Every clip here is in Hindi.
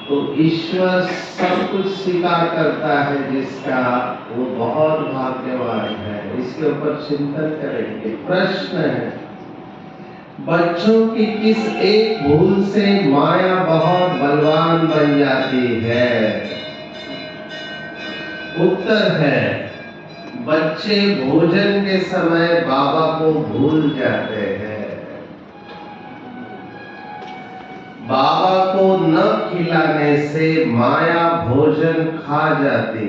तो ईश्वर सब कुछ स्वीकार करता है जिसका, वो बहुत भाग्यवान है। इसके ऊपर चिंतन करेंगे। प्रश्न है, बच्चों की किस एक भूल से माया बहुत बलवान बन जाती है? उत्तर है, बच्चे भोजन के समय बाबा को भूल जाते हैं। बाबा को न खिलाने से माया भोजन खा जाती,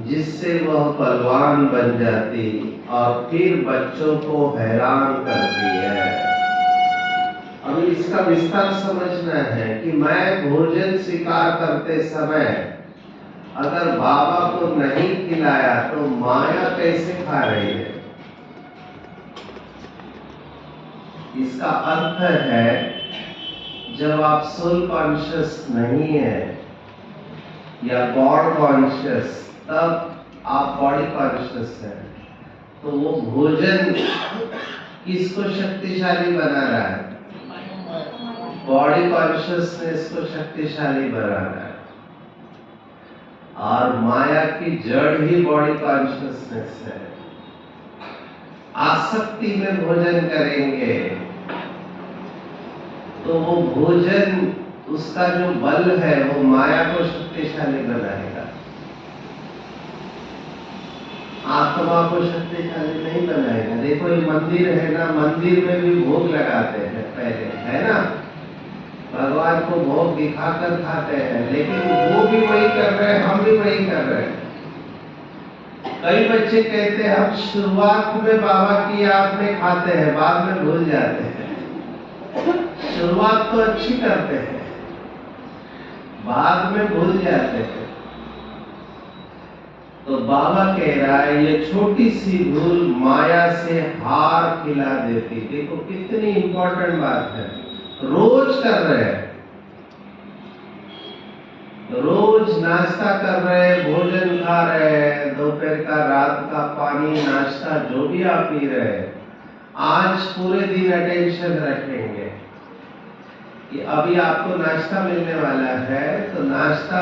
जिससे वह बलवान बन जाती और फिर बच्चों को हैरान करती है। अब इसका विस्तार समझना है कि मैं भोजन स्वीकार करते समय अगर बाबा को नहीं खिलाया तो माया कैसे खा रही है? इसका अर्थ है, जब आप सोल कॉन्शियस नहीं है या गॉड कॉन्शियस, तब आप बॉडी कॉन्शियस है। तो वो भोजन किसको शक्तिशाली बना रहा है? बॉडी कॉन्शियसनेस को शक्तिशाली बना रहा है। और माया की जड़ ही बॉडी कॉन्शियसनेस है। आसक्ति में भोजन करेंगे तो वो भोजन, उसका जो बल है वो माया को शक्तिशाली बनाएगा, आत्मा को शक्तिशाली नहीं बनाएगा। देखो ये मंदिर है ना, मंदिर में भी भोग लगाते हैं पहले, है ना, भगवान को भोग दिखाकर खाते हैं, लेकिन वो भी वही कर रहे हैं, हम भी वही कर रहे हैं। कई बच्चे कहते हैं हम शुरुआत में बाबा की याद में खाते हैं, बाद में भूल जाते हैं। शुरुआत तो अच्छी करते हैं, बाद में भूल जाते हैं। तो बाबा कह रहा है ये छोटी सी भूल माया से हार खिला देती। देखो कितनी इंपॉर्टेंट बात है। रोज कर रहे हैं, रोज नाश्ता कर रहे हैं, भोजन खा रहे हैं, दोपहर का, रात का, पानी, नाश्ता जो भी आप पी रहे हैं, आज पूरे दिन अटेंशन रखेंगे कि अभी आपको नाश्ता मिलने वाला है, तो नाश्ता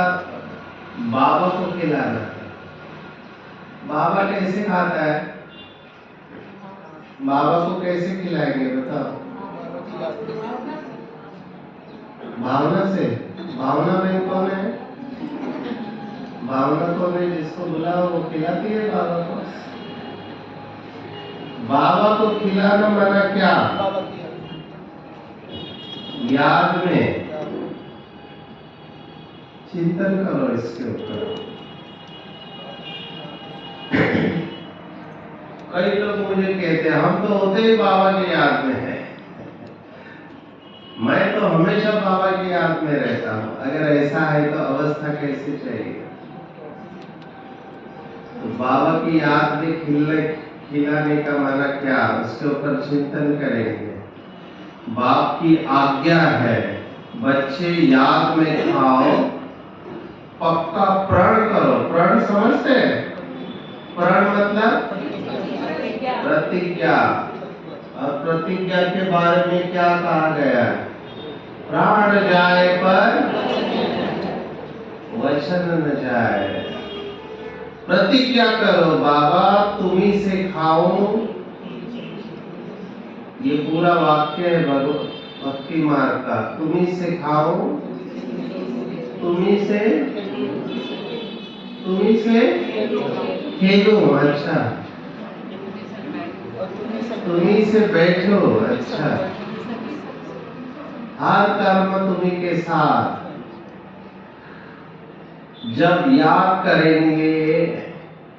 बाबा को खिलाना है। बाबा कैसे खाता है? बाबा को कैसे खिलाएंगे बताओ? भावना से। भावना में कौन है? भावना कौन है? जिसको बुलाओ वो खिलाती है बाबा को। बाबा को खिलाना माना क्या? याद में। चिंतन करो इसके ऊपर। कई लोग मुझे कहते हैं हम तो होते ही बाबा की याद में हैं। मैं तो हमेशा बाबा की याद में रहता हूँ। अगर ऐसा है तो अवस्था कैसे चाहिए? तो बाबा की याद में खिलाने का माना क्या, उसके ऊपर चिंतन करेंगे। बाप की आज्ञा है, बच्चे याद में खाओ, पक्का प्रण करो। प्रण समझते हैं? प्रण मतलब प्रतिज्ञा। और प्रतिज्ञा के बारे में क्या कहा गया है? प्राण जाए पर वचन न जाए। प्रतिज्ञा करो, बाबा तुम्ही से खाऊं। ये पूरा वाक्य है भक्ति मार्ग का। तुम्ही से खाऊं, तुम्ही से खेलूं, अच्छा, तुम्ही से बैठो, अच्छा, हर कर्म तुम्ही के साथ। जब याद करेंगे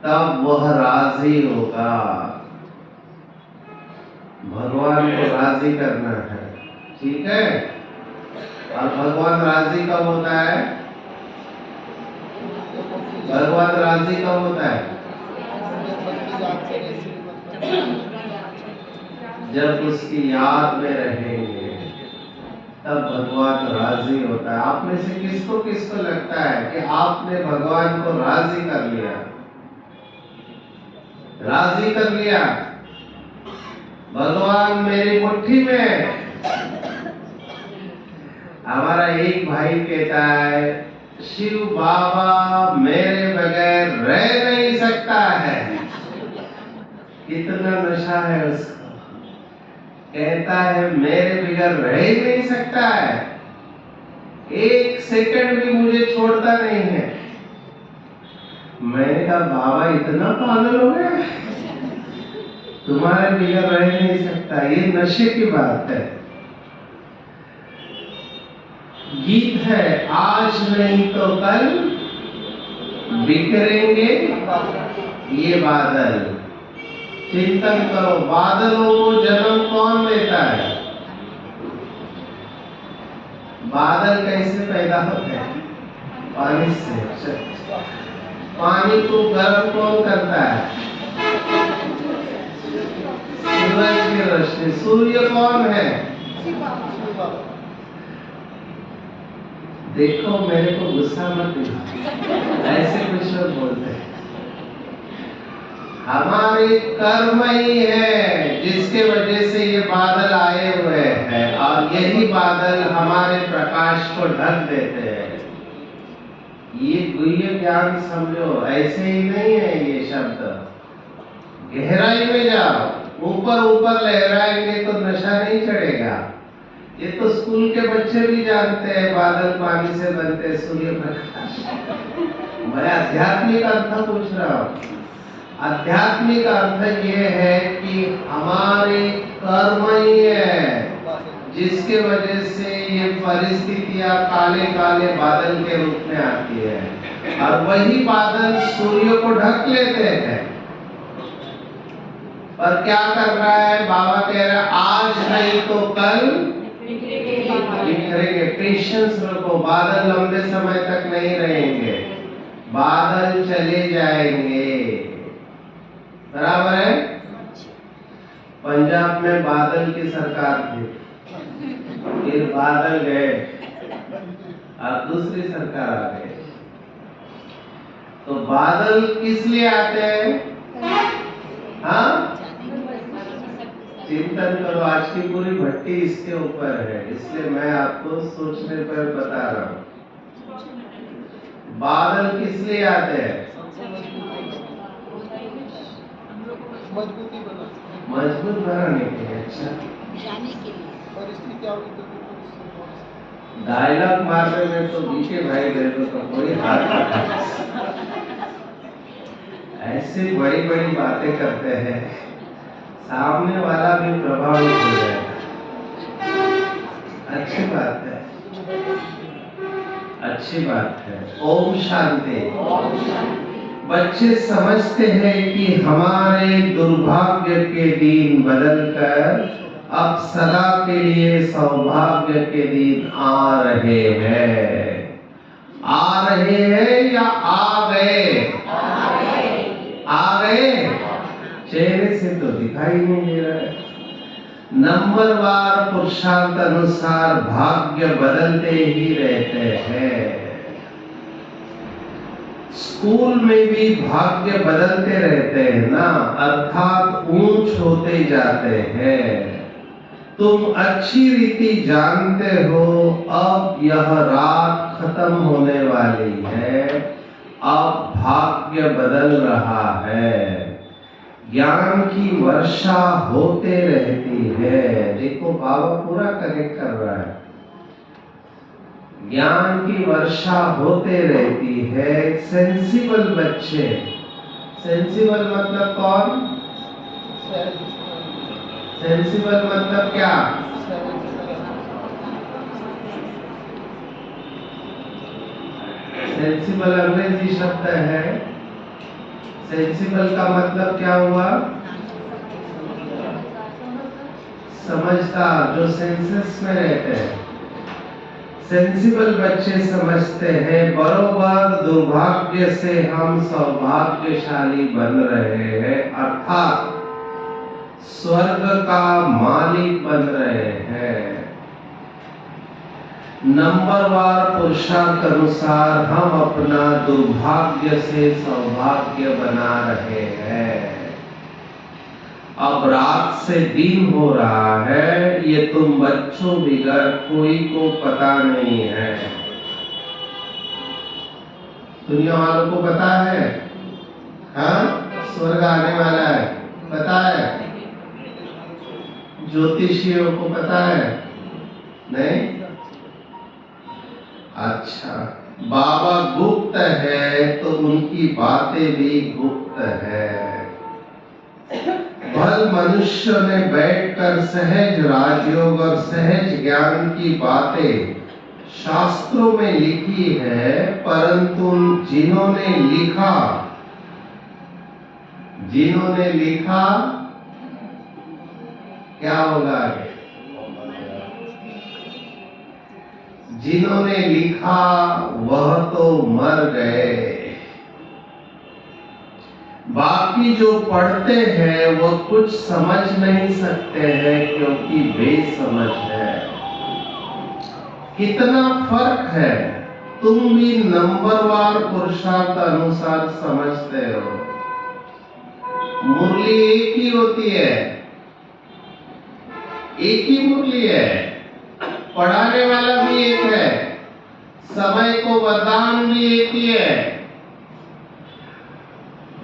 तब वह राजी होगा। भगवान को राजी करना है, ठीक है? और भगवान राजी कब होता है? भगवान राजी कब होता है? जब उसकी याद में रहेंगे तब भगवान राजी होता है। आप में से किसको किसको लगता है कि आपने भगवान को राजी कर लिया? राजी कर लिया, भगवान मेरी मुट्ठी में। हमारा एक भाई कहता है शिव बाबा मेरे बगैर रह नहीं सकता है। कितना नशा है उसको, कहता है मेरे बगैर रह ही नहीं सकता है, एक सेकंड भी मुझे छोड़ता नहीं है। मैंने कहा बाबा इतना पागल हो गया, तुम्हारे बगैर रह नहीं सकता, ये नशे की बात है। गीत है आज नहीं तो कल बिखरेंगे ये बादल। चिंतन करो, बादलों को जन्म कौन देता है? बादल कैसे पैदा होते हैं? पानी से। पानी को गर्म कौन करता है? सूरज की रोशनी। सूर्य कौन है? देखो मेरे को गुस्सा मत दिलाओ, ऐसे कुछ लोग बोलते हैं। हमारे कर्म ही है जिसके वजह से ये बादल आए हुए हैं, और यही बादल हमारे प्रकाश को ढक देते हैं। ये गुह्य ज्ञान समझो, ऐसे ही नहीं है ये शब्द। गहराई में जाओ, ऊपर ऊपर लहराएंगे तो नशा नहीं चढ़ेगा। ये तो स्कूल के बच्चे भी जानते हैं बादल पानी से बनते, सूर्य प्रकाश। मैं आध्यात्मिक अर्थ पूछ रहा हूँ। आध्यात्मिक अर्थ ये है कि हमारे कर्म ही है जिसके वजह से ये परिस्थितियां काले काले बादल के रूप में आती है, और वही बादल सूर्य को ढक लेते हैं। पर क्या कर रहा है? बाबा कह रहा है आज नहीं तो कल बिखरेंगे। पेशेंस रखो, बादल लंबे समय तक नहीं रहेंगे, बादल चले जाएंगे। बराबर है? पंजाब में बादल की सरकार थी, फिर बादल गए और दूसरी सरकार आ गई। तो बादल किस लिए आते हैं? हाँ, चिंतन करो। आज की पूरी भट्टी इसके ऊपर है, इसलिए मैं आपको सोचने पर बता रहा हूँ। बादल किस लिए आते हैं? मजबूत बनाने के लिए। अच्छा, डायलॉग मारने में तो बीके भाई बहनों का कोई हाथ नहीं। ऐसी बड़ी बड़ी बातें करते हैं, सामने वाला भी प्रभावित हो जाएगा। अच्छी बात है, अच्छी बात है। ओम शांति। बच्चे समझते हैं कि हमारे दुर्भाग्य के दिन बदलकर अब सदा के लिए सौभाग्य के दिन आ रहे हैं। आ रहे हैं या आ गए? आ गए। चेहरे से तो दिखाई नहीं दे रहा है। नंबरवार पुरुषार्थ अनुसार भाग्य बदलते ही रहते हैं। स्कूल में भी भाग्य बदलते रहते हैं ना, अर्थात ऊंच होते जाते हैं। तुम अच्छी रीति जानते हो अब यह रात खत्म होने वाली है, अब भाग्य बदल रहा है। ज्ञान की वर्षा होते रहती है। देखो बाबा पूरा कनेक्ट कर रहा है। ज्ञान की वर्षा होते रहती है। सेंसिबल बच्चे, सेंसिबल मतलब कौन? सेंसिबल मतलब क्या? सेंसिबल अंग्रेजी शब्द है। सेंसिबल का मतलब क्या हुआ? समझदार, जो सेंसेस में रहते हैं। सेंसिबल बच्चे समझते हैं बरोबर दुर्भाग्य से हम सौभाग्यशाली बन रहे हैं, अर्थात स्वर्ग का मालिक बन रहे हैं। नंबरवार पुरुषार्थ अनुसार हम अपना दुर्भाग्य से सौभाग्य बना रहे हैं। अब रात से दिन हो रहा है, ये तुम बच्चों बिगड़ कोई को पता नहीं है। दुनिया वालों को पता है, हाँ स्वर्ग आने वाला है, पता है? ज्योतिषियों को पता है? नहीं? अच्छा, बाबा गुप्त है तो उनकी बातें भी गुप्त है। भल मनुष्य ने बैठकर सहज राजयोग और सहज ज्ञान की बातें शास्त्रों में लिखी है, परंतु जिन्होंने लिखा क्या होगा आगे? जिन्होंने लिखा वह तो मर गए, बाकी जो पढ़ते हैं वो कुछ समझ नहीं सकते हैं क्योंकि बेसमझ है। कितना फर्क है, तुम भी नंबरवार पुरुषार्थ अनुसार समझते हो। मुरली एक ही होती है, एक ही मुरली है, पढ़ाने वाला भी एक है, समय को वरदान भी एक ही है।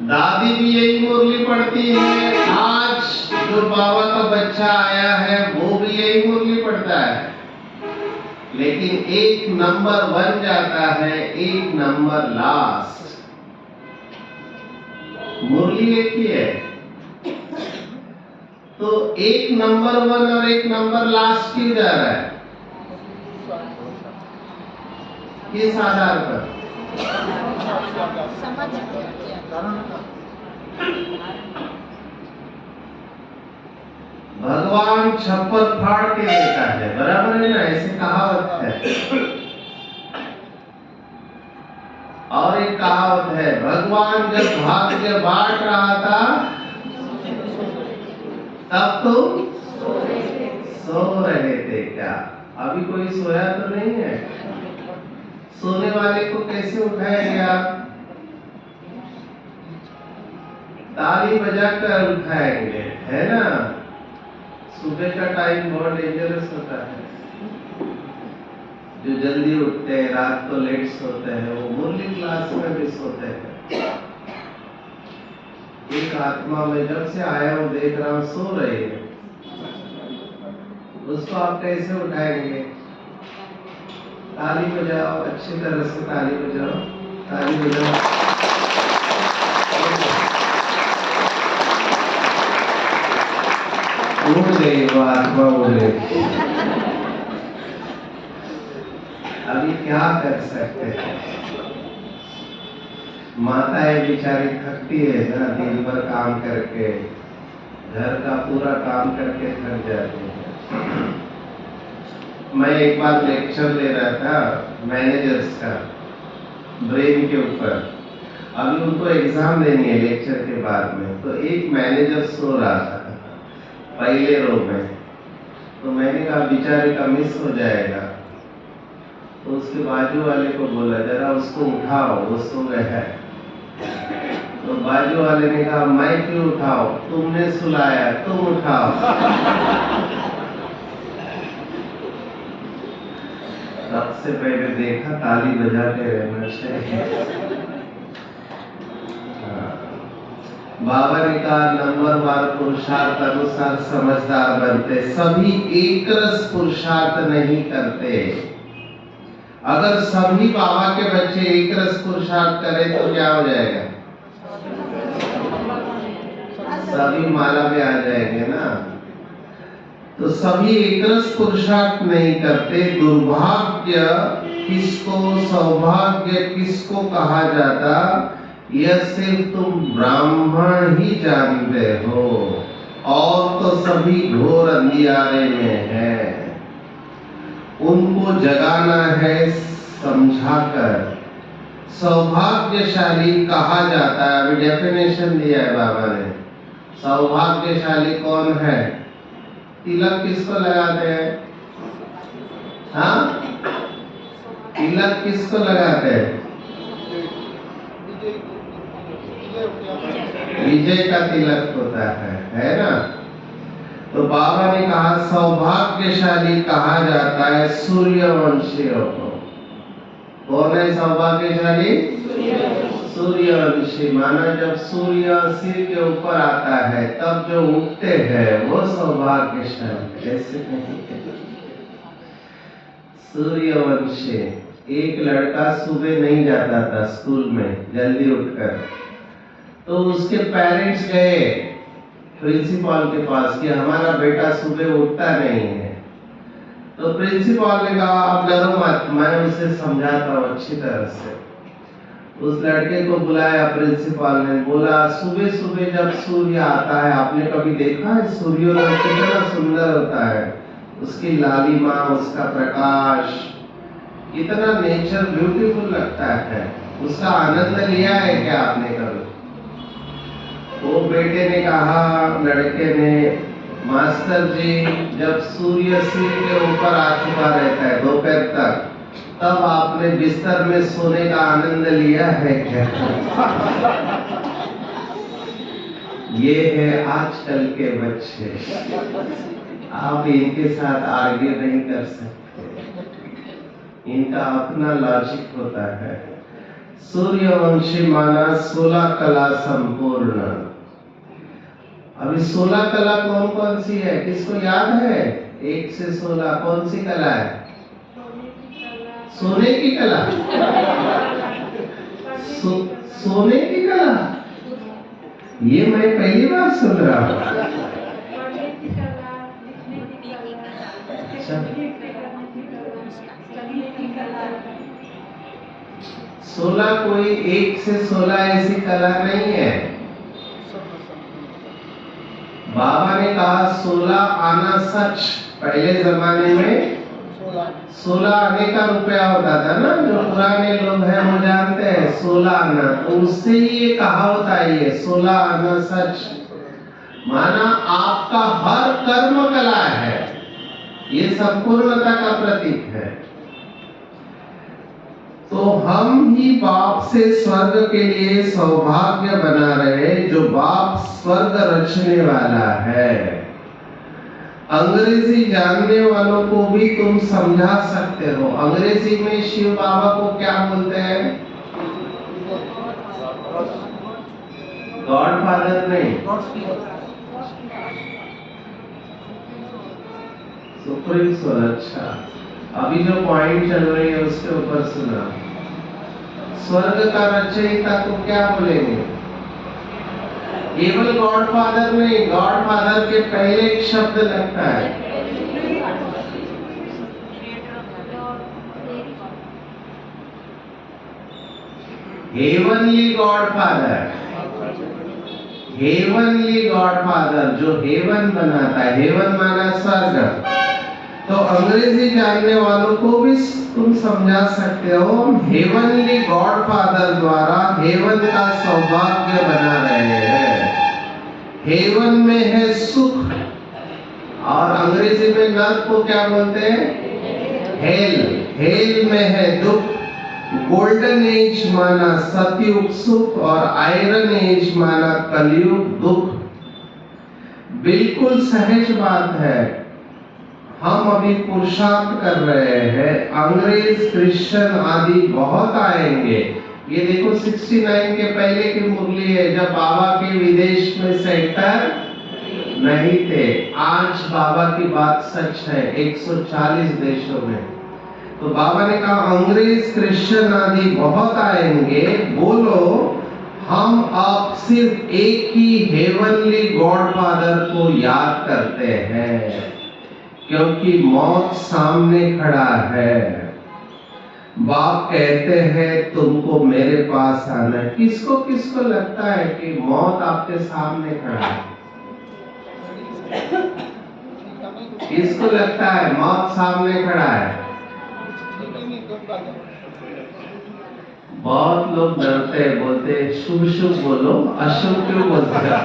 दादी भी यही मुरली पढ़ती है, आज जो बाबा का बच्चा आया है वो भी यही मुरली पढ़ता है, लेकिन एक नंबर बन जाता है, एक नंबर लास्ट। मुरली एक ही है, तो एक नंबर वन और एक नंबर लास्ट क्यों जा रहा है? किस आधार पर? भगवान छप्पर फाड़ के देता है, बराबर है ना? ऐसे कहावत है। और एक कहावत है, भगवान जब भाग्य बांट रहा था तब तुम सो रहे थे क्या? अभी कोई सोया तो नहीं है? सोने वाले को कैसे उठाएंगे आप? ताली बजाकर उठाएंगे, है ना? सुबह का टाइम बहुत डेंजरस होता है। जो जल्दी उठते हैं, रात को लेट सोते हैं, वो मुरली क्लास में भी सोते हैं। एक आत्मा में जब से आया हूँ देख रहा हूँ सो रही है, उसको आप कैसे उठाएंगे? ताली बजाओ, अच्छी तरह से ताली बजाओ, ताली बजाओ। उड़ गई वो आत्मा, उड़ गई। अभी क्या कर सकते हैं? माताएं बेचारी थकती है ना, दिन भर काम करके, घर का पूरा काम करके थक जाती है। मैं एक बार लेक्चर ले रहा था मैनेजर्स का, ब्रेन के ऊपर। अभी उनको एग्जाम देनी है लेक्चर के बाद में, तो एक मैनेजर सो रहा था पहले रो में, तो मैंने कहा बेचारे का मिस हो जाएगा, तो उसके बाजू वाले को बोला जरा उसको उठाओ, वो सो गया है। तो बाजू वाले ने कहा मैं क्यों उठाओ, तुमने सुलाया, तुम उठाओ। सबसे पहले देखा ताली बजाते रहना चाहिए। बाबा ने कहा नंबरवार पुरुषार्थ अनुसार समझदार बनते, सभी एक रस पुरुषार्थ नहीं करते। अगर सभी बाबा के बच्चे एक रस पुरुषार्थ करें तो क्या हो जाएगा? सभी माला में आ जाएंगे ना। तो सभी एक रस पुरुषार्थ नहीं करते। दुर्भाग्य किसको, सौभाग्य किसको कहा जाता, यह सिर्फ तुम ब्राह्मण ही जानते हो, और तो सभी घोर अंधियारे में है। उनको जगाना है समझाकर। सौभाग्यशाली कहा जाता है, अभी डेफिनेशन दिया है बाबा ने। सौभाग्यशाली कौन है? तिलक किसको लगाते हैं? हाँ, तिलक किसको लगाते हैं? विजय का तिलक होता है। है ना। तो बाबा ने कहा सौभाग्यशाली कहा जाता है सूर्यवंशियों को। कौन है सौभाग्यशाली? सूर्यवंशी, माना जब सूर्य सिर के ऊपर आता है तब जो उगते हैं वो सौभाग्यशाली। ऐसे नहीं, सूर्यवंशी। एक लड़का सुबह नहीं जाता था स्कूल में जल्दी उठकर, तो उसके पेरेंट्स गए प्रिंसिपल के पास कि हमारा बेटा सुबह उठता नहीं है। तो प्रिंसिपल ने कहा आप डरो मत, मैं उसे समझाता हूँ अच्छी तरह से। उस लड़के को बुलाया प्रिंसिपल ने, बोला सुबह सुबह जब सूर्य आता है आपने कभी देखा है सूर्योदय कितना सुंदर होता है, उसकी लालिमा, उसका प्रकाश, कितना नेचर ब्यूटीफुल लगता है, उसका आनंद लिया है क्या आपने कभी? वो बेटे ने कहा, लड़के ने, मास्टर जी जब सूर्य सिर के ऊपर आ चुका रहता है दोपहर तक, तब आपने बिस्तर में सोने का आनंद लिया है क्या? ये है आजकल के बच्चे, आप इनके साथ आर्ग्यू नहीं कर सकते, इनका अपना लॉजिक होता है। सूर्यवंशी माना 16 कला संपूर्ण। अभी 16 कला कौन कौन सी है, किसको याद है? 1 से 16 कौन सी कला है? सोने की कला। सोने की कला, ये मैं पहली बार सुन रहा हूँ। अच्छा, 16 कोई 1 से 16 ऐसी कला नहीं है। बाबा ने कहा 16 आना सच। पहले जमाने में 16 आने का रुपया होता था ना, जो पुराने लोग हैं वो जानते हैं 16 आना, तो उससे ही ये कहावत आई है 16 आना सच। माना आपका हर कर्म कला है, ये संपूर्णता का प्रतीक है। तो हम ही बाप से स्वर्ग के लिए सौभाग्य बना रहे, जो बाप स्वर्ग रचने वाला है। अंग्रेजी जानने वालों को भी तुम समझा सकते हो। अंग्रेजी में शिव बाबा को क्या बोलते हैं? गॉड फादर नहीं, सुप्रीम सोल। अच्छा, अभी जो पॉइंट चल रही है उसके ऊपर सुना। स्वर्ग का रचयिता को क्या बोलेंगे? केवल गॉड फादर नहीं, गॉड फादर के पहले एक शब्द लगता है heavenly God father. Heavenly God father, जो हेवन बनाता है, हेवन माना स्वर्ग। तो अंग्रेजी जानने वालों को भी तुम समझा सकते हो, हेवनली गॉड फादर द्वारा हेवन का सौभाग्य बना रहे हैं। हेवन में है सुख, और अंग्रेजी में नर्क को क्या बोलते हैं? हेल। हेल में है दुख। गोल्डन एज माना सतयुग सुख, और आयरन एज माना कलयुग दुख। बिल्कुल सहज बात है। हम अभी पुरुषार्थ कर रहे हैं, अंग्रेज क्रिश्चियन आदि बहुत आएंगे। ये देखो 69 के पहले की मुरली है, जब बाबा के विदेश में सेंटर नहीं थे। आज बाबा की बात सच है 140 देशों में। तो बाबा ने कहा अंग्रेज क्रिश्चियन आदि बहुत आएंगे, बोलो हम आप सिर्फ एक ही हेवनली गॉड फादर को याद करते हैं, क्योंकि मौत सामने खड़ा है। बाप कहते हैं तुमको मेरे पास आना है। किसको किसको लगता है कि मौत आपके सामने खड़ा है? किसको लगता है मौत सामने खड़ा है? बहुत लोग डरते हैं, बोलते हैं शुभ शुभ बोलो, अशुभ क्यों बोलते हो?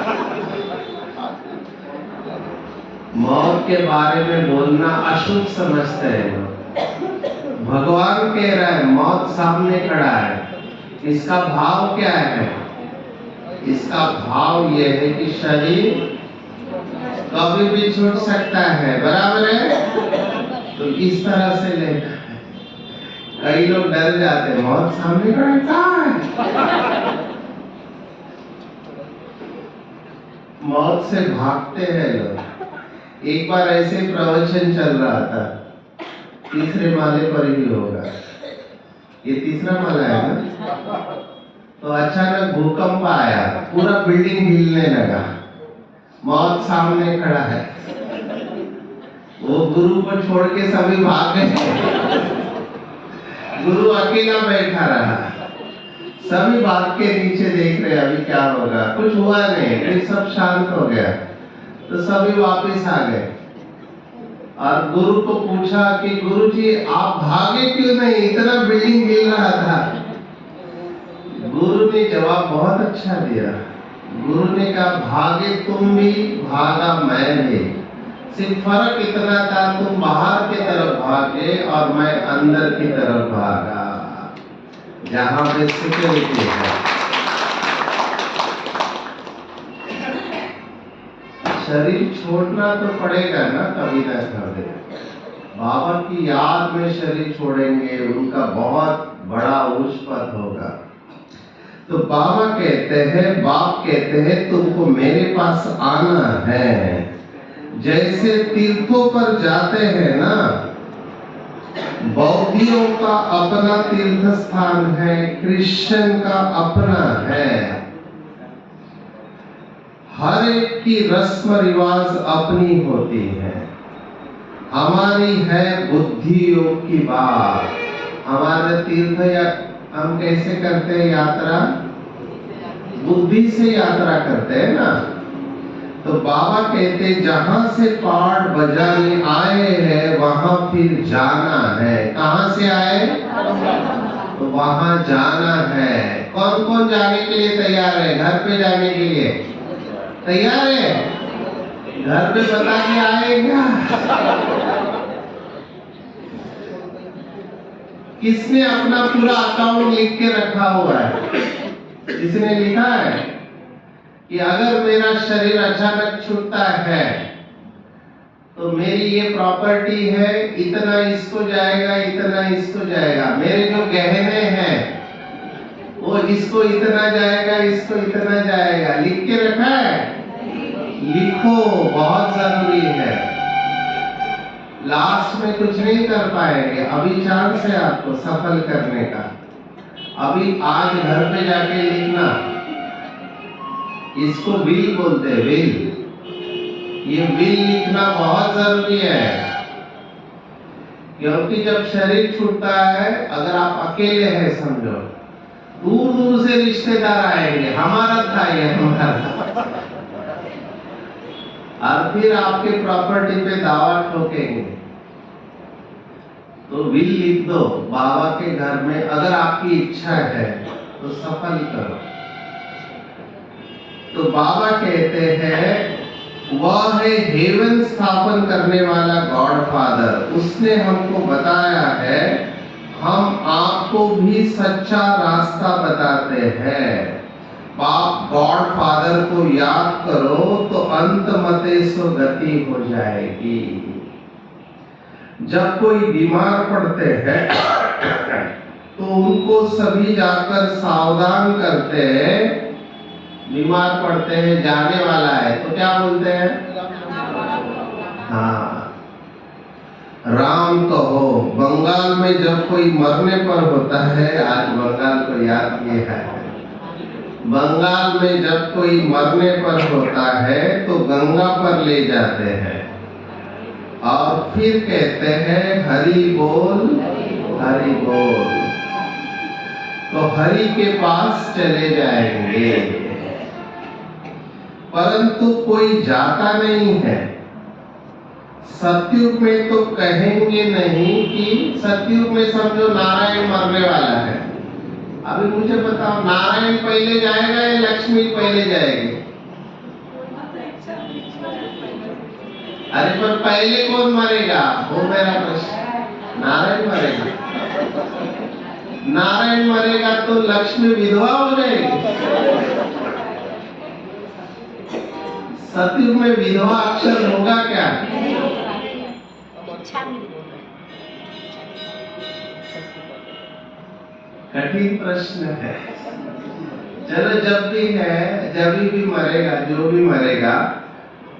मौत के बारे में बोलना अशुभ समझते हैं लोग। भगवान कह रहा है मौत सामने खड़ा है। इसका भाव क्या है? इसका भाव यह है कि शरीर कभी भी छूट सकता है, बराबर है। तो इस तरह से लेना है। कई लोग डर जाते हैं, मौत सामने खड़ा है, मौत से भागते हैं लोग। एक बार ऐसे प्रवचन चल रहा था, तीसरे माले पर ही होगा, ये तीसरा माला है ना। तो अचानक भूकंप आया, पूरा बिल्डिंग हिलने लगा, मौत सामने खड़ा है। वो गुरु को छोड़ के सभी भाग गए, गुरु अकेला बैठा रहा। सभी भाग के नीचे देख रहे अभी क्या होगा, कुछ हुआ नहीं, फिर सब शांत हो गया। तो सभी वापस आ गए और गुरु को पूछा कि गुरु जी आप भागे क्यों नहीं, इतना बिल्डिंग हिल रहा था। गुरु ने जवाब बहुत अच्छा दिया। गुरु ने कहा भागे तुम भी, भागा मैं भी, सिर्फ फर्क इतना था तुम बाहर की तरफ भागे और मैं अंदर की तरफ भागा, जहां पे सिक्योरिटी है। शरीर छोड़ना तो पड़ेगा ना कभी ना कभी। बाबा की याद में शरीर छोड़ेंगे, उनका बहुत बड़ा उष्पद होगा। तो बाबा कहते हैं, बाप कहते हैं तुमको मेरे पास आना है। जैसे तीर्थों पर जाते हैं ना, बौद्धियों का अपना तीर्थ स्थान है, क्रिश्चियन का अपना है। हर एक की रस्म रिवाज अपनी होती है। हमारी है बुद्धि योग की बात। हमारे तीर्थ या हम कैसे करते हैं यात्रा, बुद्धि से यात्रा करते हैं ना। तो बाबा कहते जहां से पाठ बजाने आए हैं वहां फिर जाना है। कहां से आए, तो वहां जाना है। कौन कौन जाने के लिए तैयार है, घर पे जाने के लिए तैयार है? घर पे बता के आए क्या? किसने अपना पूरा अकाउंट लिख के रखा हुआ है? किसने लिखा है कि अगर मेरा शरीर अचानक छूटता है तो मेरी ये प्रॉपर्टी है, इतना इसको जाएगा, इतना इसको जाएगा। मेरे जो गहने हैं वो इसको इतना जाएगा, इसको इतना जाएगा। लिख के रखा है? लिखो, बहुत जरूरी है। लास्ट में कुछ नहीं कर पाएंगे, अभी चांस है आपको सफल करने का। अभी आज घर पे जाके लिखना, इसको विल बोलते हैं, विल। ये विल लिखना बहुत जरूरी है, क्योंकि जब शरीर छूटता है, अगर आप अकेले हैं समझो, दूर दूर से रिश्तेदार आएंगे, हमारा था ये, हमारा, और फिर आपके प्रॉपर्टी पे दावा ठोकेंगे। तो विल लिख दो बाबा के घर में, अगर आपकी इच्छा है तो सफल करो। तो बाबा कहते हैं वह है हेवन स्थापन करने वाला गॉड फादर। उसने हमको बताया है, हम आपको भी सच्चा रास्ता बताते हैं। आप गॉड फादर को याद करो तो अंत मते सो गति हो जाएगी। जब कोई बीमार पड़ते हैं तो उनको सभी जाकर सावधान करते हैं। बीमार पड़ते हैं, जाने वाला है, तो क्या बोलते हैं? हाँ, राम कहो। बंगाल में जब कोई मरने पर होता है, आज बंगाल को याद किया है, बंगाल में जब कोई मरने पर होता है तो गंगा पर ले जाते हैं और फिर कहते हैं हरि बोल, हरि बोल। तो हरि के पास चले जाएंगे, परंतु कोई जाता नहीं है। सतयुग में तो कहेंगे नहीं कि सतयुग में समझो नारायण मरने वाला है। अभी मुझे बताओ, नारायण पहले जाएगा या लक्ष्मी पहले जाएगी? अरे पर पहले कौन मरेगा, वो मेरा प्रश्न। नारायण मरेगा। नारायण मरेगा तो लक्ष्मी विधवा हो जाएगी। सतयुग में विधवा अक्षर होगा क्या? कठिन प्रश्न है। चलो जब भी है, जब भी मरेगा, जो भी मरेगा,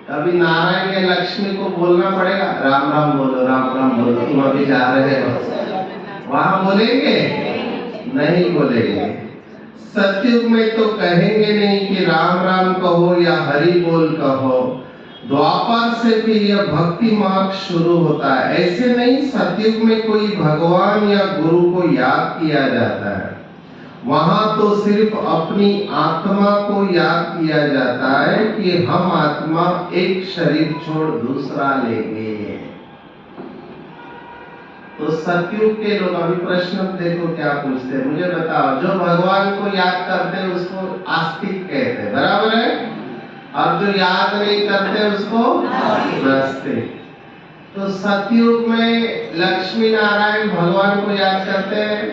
कभी नारायण या लक्ष्मी को बोलना पड़ेगा, राम राम बोलो, राम राम बोलो। तुम अभी जा रहे हो, वहां बोलेंगे? नहीं बोलेंगे। सतयुग में तो कहेंगे नहीं कि राम राम कहो या हरि बोल कहो। द्वापर से भी यह भक्ति मार्ग शुरू होता है। ऐसे नहीं सतयुग में कोई भगवान या गुरु को याद किया जाता है, वहां तो सिर्फ अपनी आत्मा को याद किया जाता है कि हम आत्मा एक शरीर छोड़ दूसरा लेंगे। तो सतयुग के लोग, अभी प्रश्न देखो क्या पूछते हैं, मुझे बताओ। जो भगवान को याद करते हैं उसको आस्तिक कहते हैं, बराबर है? और जो याद नहीं करते उसको नास्तिक। तो सतयुग में लक्ष्मी नारायण भगवान को याद करते हैं,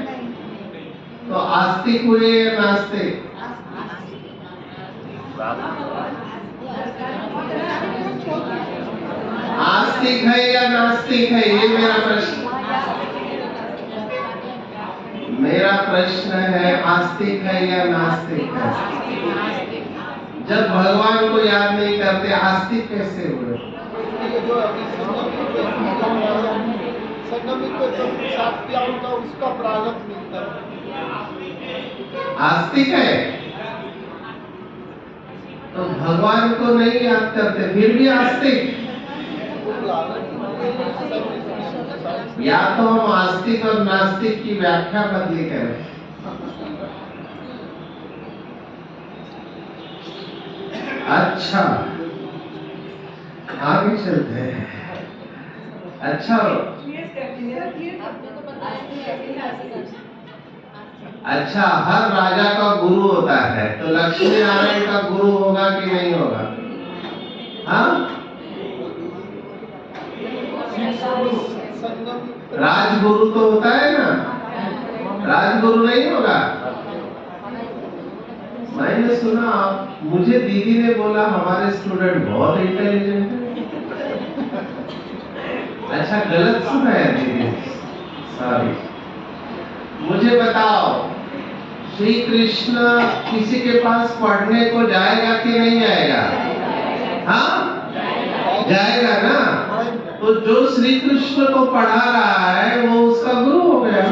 तो आस्तिक हुए या नास्तिक? आस्तिक है या नास्तिक है, ये मेरा प्रश्न। मेरा प्रश्न है आस्तिक है या नास्तिक है? जब भगवान को याद नहीं करते आस्तिक कैसे हुए? उसका प्रारब्ध मिलता है। आस्तिक है तो भगवान को नहीं याद करते, फिर भी आस्तिक। या तो हम आस्तिक और नास्तिक की व्याख्या बदली करें। अच्छा, आगे चलते हैं। अच्छा, अच्छा, हर राजा का गुरु होता है, तो लक्ष्मी नारायण का गुरु होगा कि नहीं होगा? हाँ, राजगुरु तो होता है ना, राजगुरु नहीं होगा? मैंने सुना, मुझे दीदी ने बोला हमारे स्टूडेंट बहुत इंटेलिजेंट है। अच्छा, गलत सुना है दीदी, सॉरी। मुझे बताओ, श्री कृष्ण किसी के पास पढ़ने को जाएगा कि नहीं जाएगा? हाँ, जाएगा ना। तो जो श्री कृष्ण को पढ़ा रहा है वो उसका गुरु हो गया।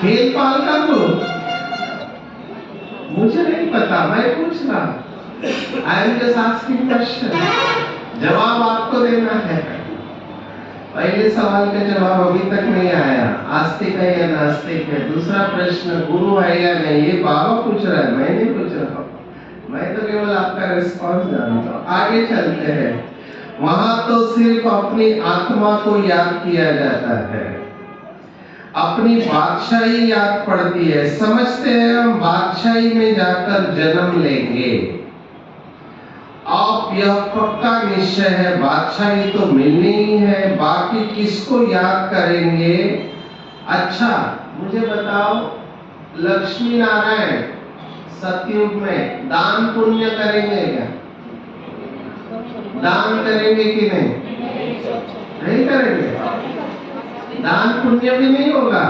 खेल पाल का गुरु? मुझे नहीं पता, मैं पूछ रहा। I am just asking question, जवाब आपको देना है। पहले सवाल का जवाब अभी तक नहीं आया, आस्तिक है या नास्तिक है। दूसरा प्रश्न, गुरु है या नहीं, ये बाबा पूछ रहा है, मैं नहीं पूछ रहा हूँ। मैं तो केवल आपका रिस्पॉन्स जानता हूँ। आगे चलते हैं। वहां तो सिर्फ अपनी आत्मा को याद किया जाता है, अपनी बादशाही याद पड़ती है। समझते हैं हम बादशाही में जाकर जन्म लेंगे। आप यह पक्का निश्चय है बादशाही तो मिलनी ही है, बाकी किसको याद करेंगे? अच्छा, मुझे बताओ, लक्ष्मी नारायण सतयुग में दान पुण्य करेंगे क्या? दान करेंगे कि नहीं? नहीं करेंगे। दान पुण्य भी नहीं होगा।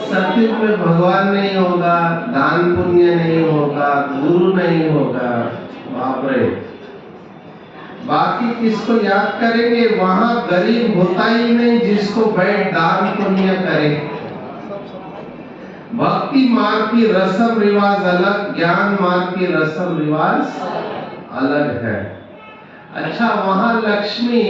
सतयुग में भगवान नहीं होगा, दान पुण्य नहीं होगा, गुरु नहीं होगा। बाप रे, बाकी किसको याद करेंगे? वहां गरीब होता ही नहीं जिसको बैठ दान पुण्य करे। भक्ति मार्ग की रस्म रिवाज अलग, ज्ञान मार्ग की रस्म रिवाज अलग है। अच्छा, वहां लक्ष्मी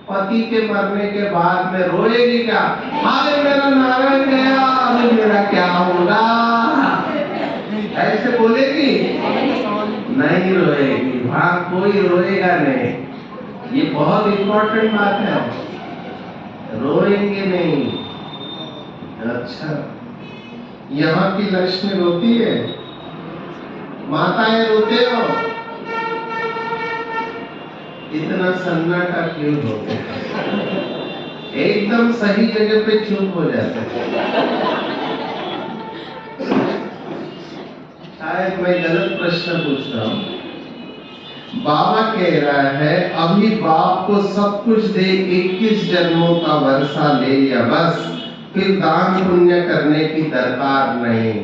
पति के मरने के बाद में रोएगी क्या? हाय मेरा नारायण गया, अभी मेरा क्या होगा? ऐसे बोलेगी? नहीं रोएगी, वहां कोई रोएगा नहीं। ये बहुत इंपॉर्टेंट बात है, रोएंगे नहीं। अच्छा, यहाँ की लक्ष्मी रोती है? माताएं रोते हो? इतना सन्नाटा क्यों होते हैं? एकदम सही जगह पे चुप हो जाते हैं। शायद मैं गलत प्रश्न पूछ रहा हूँ। बाबा कह रहा है अभी बाप को सब कुछ दे 21 जन्मों का वर्षा ले लिया बस, फिर दान पुण्य करने की दरकार नहीं।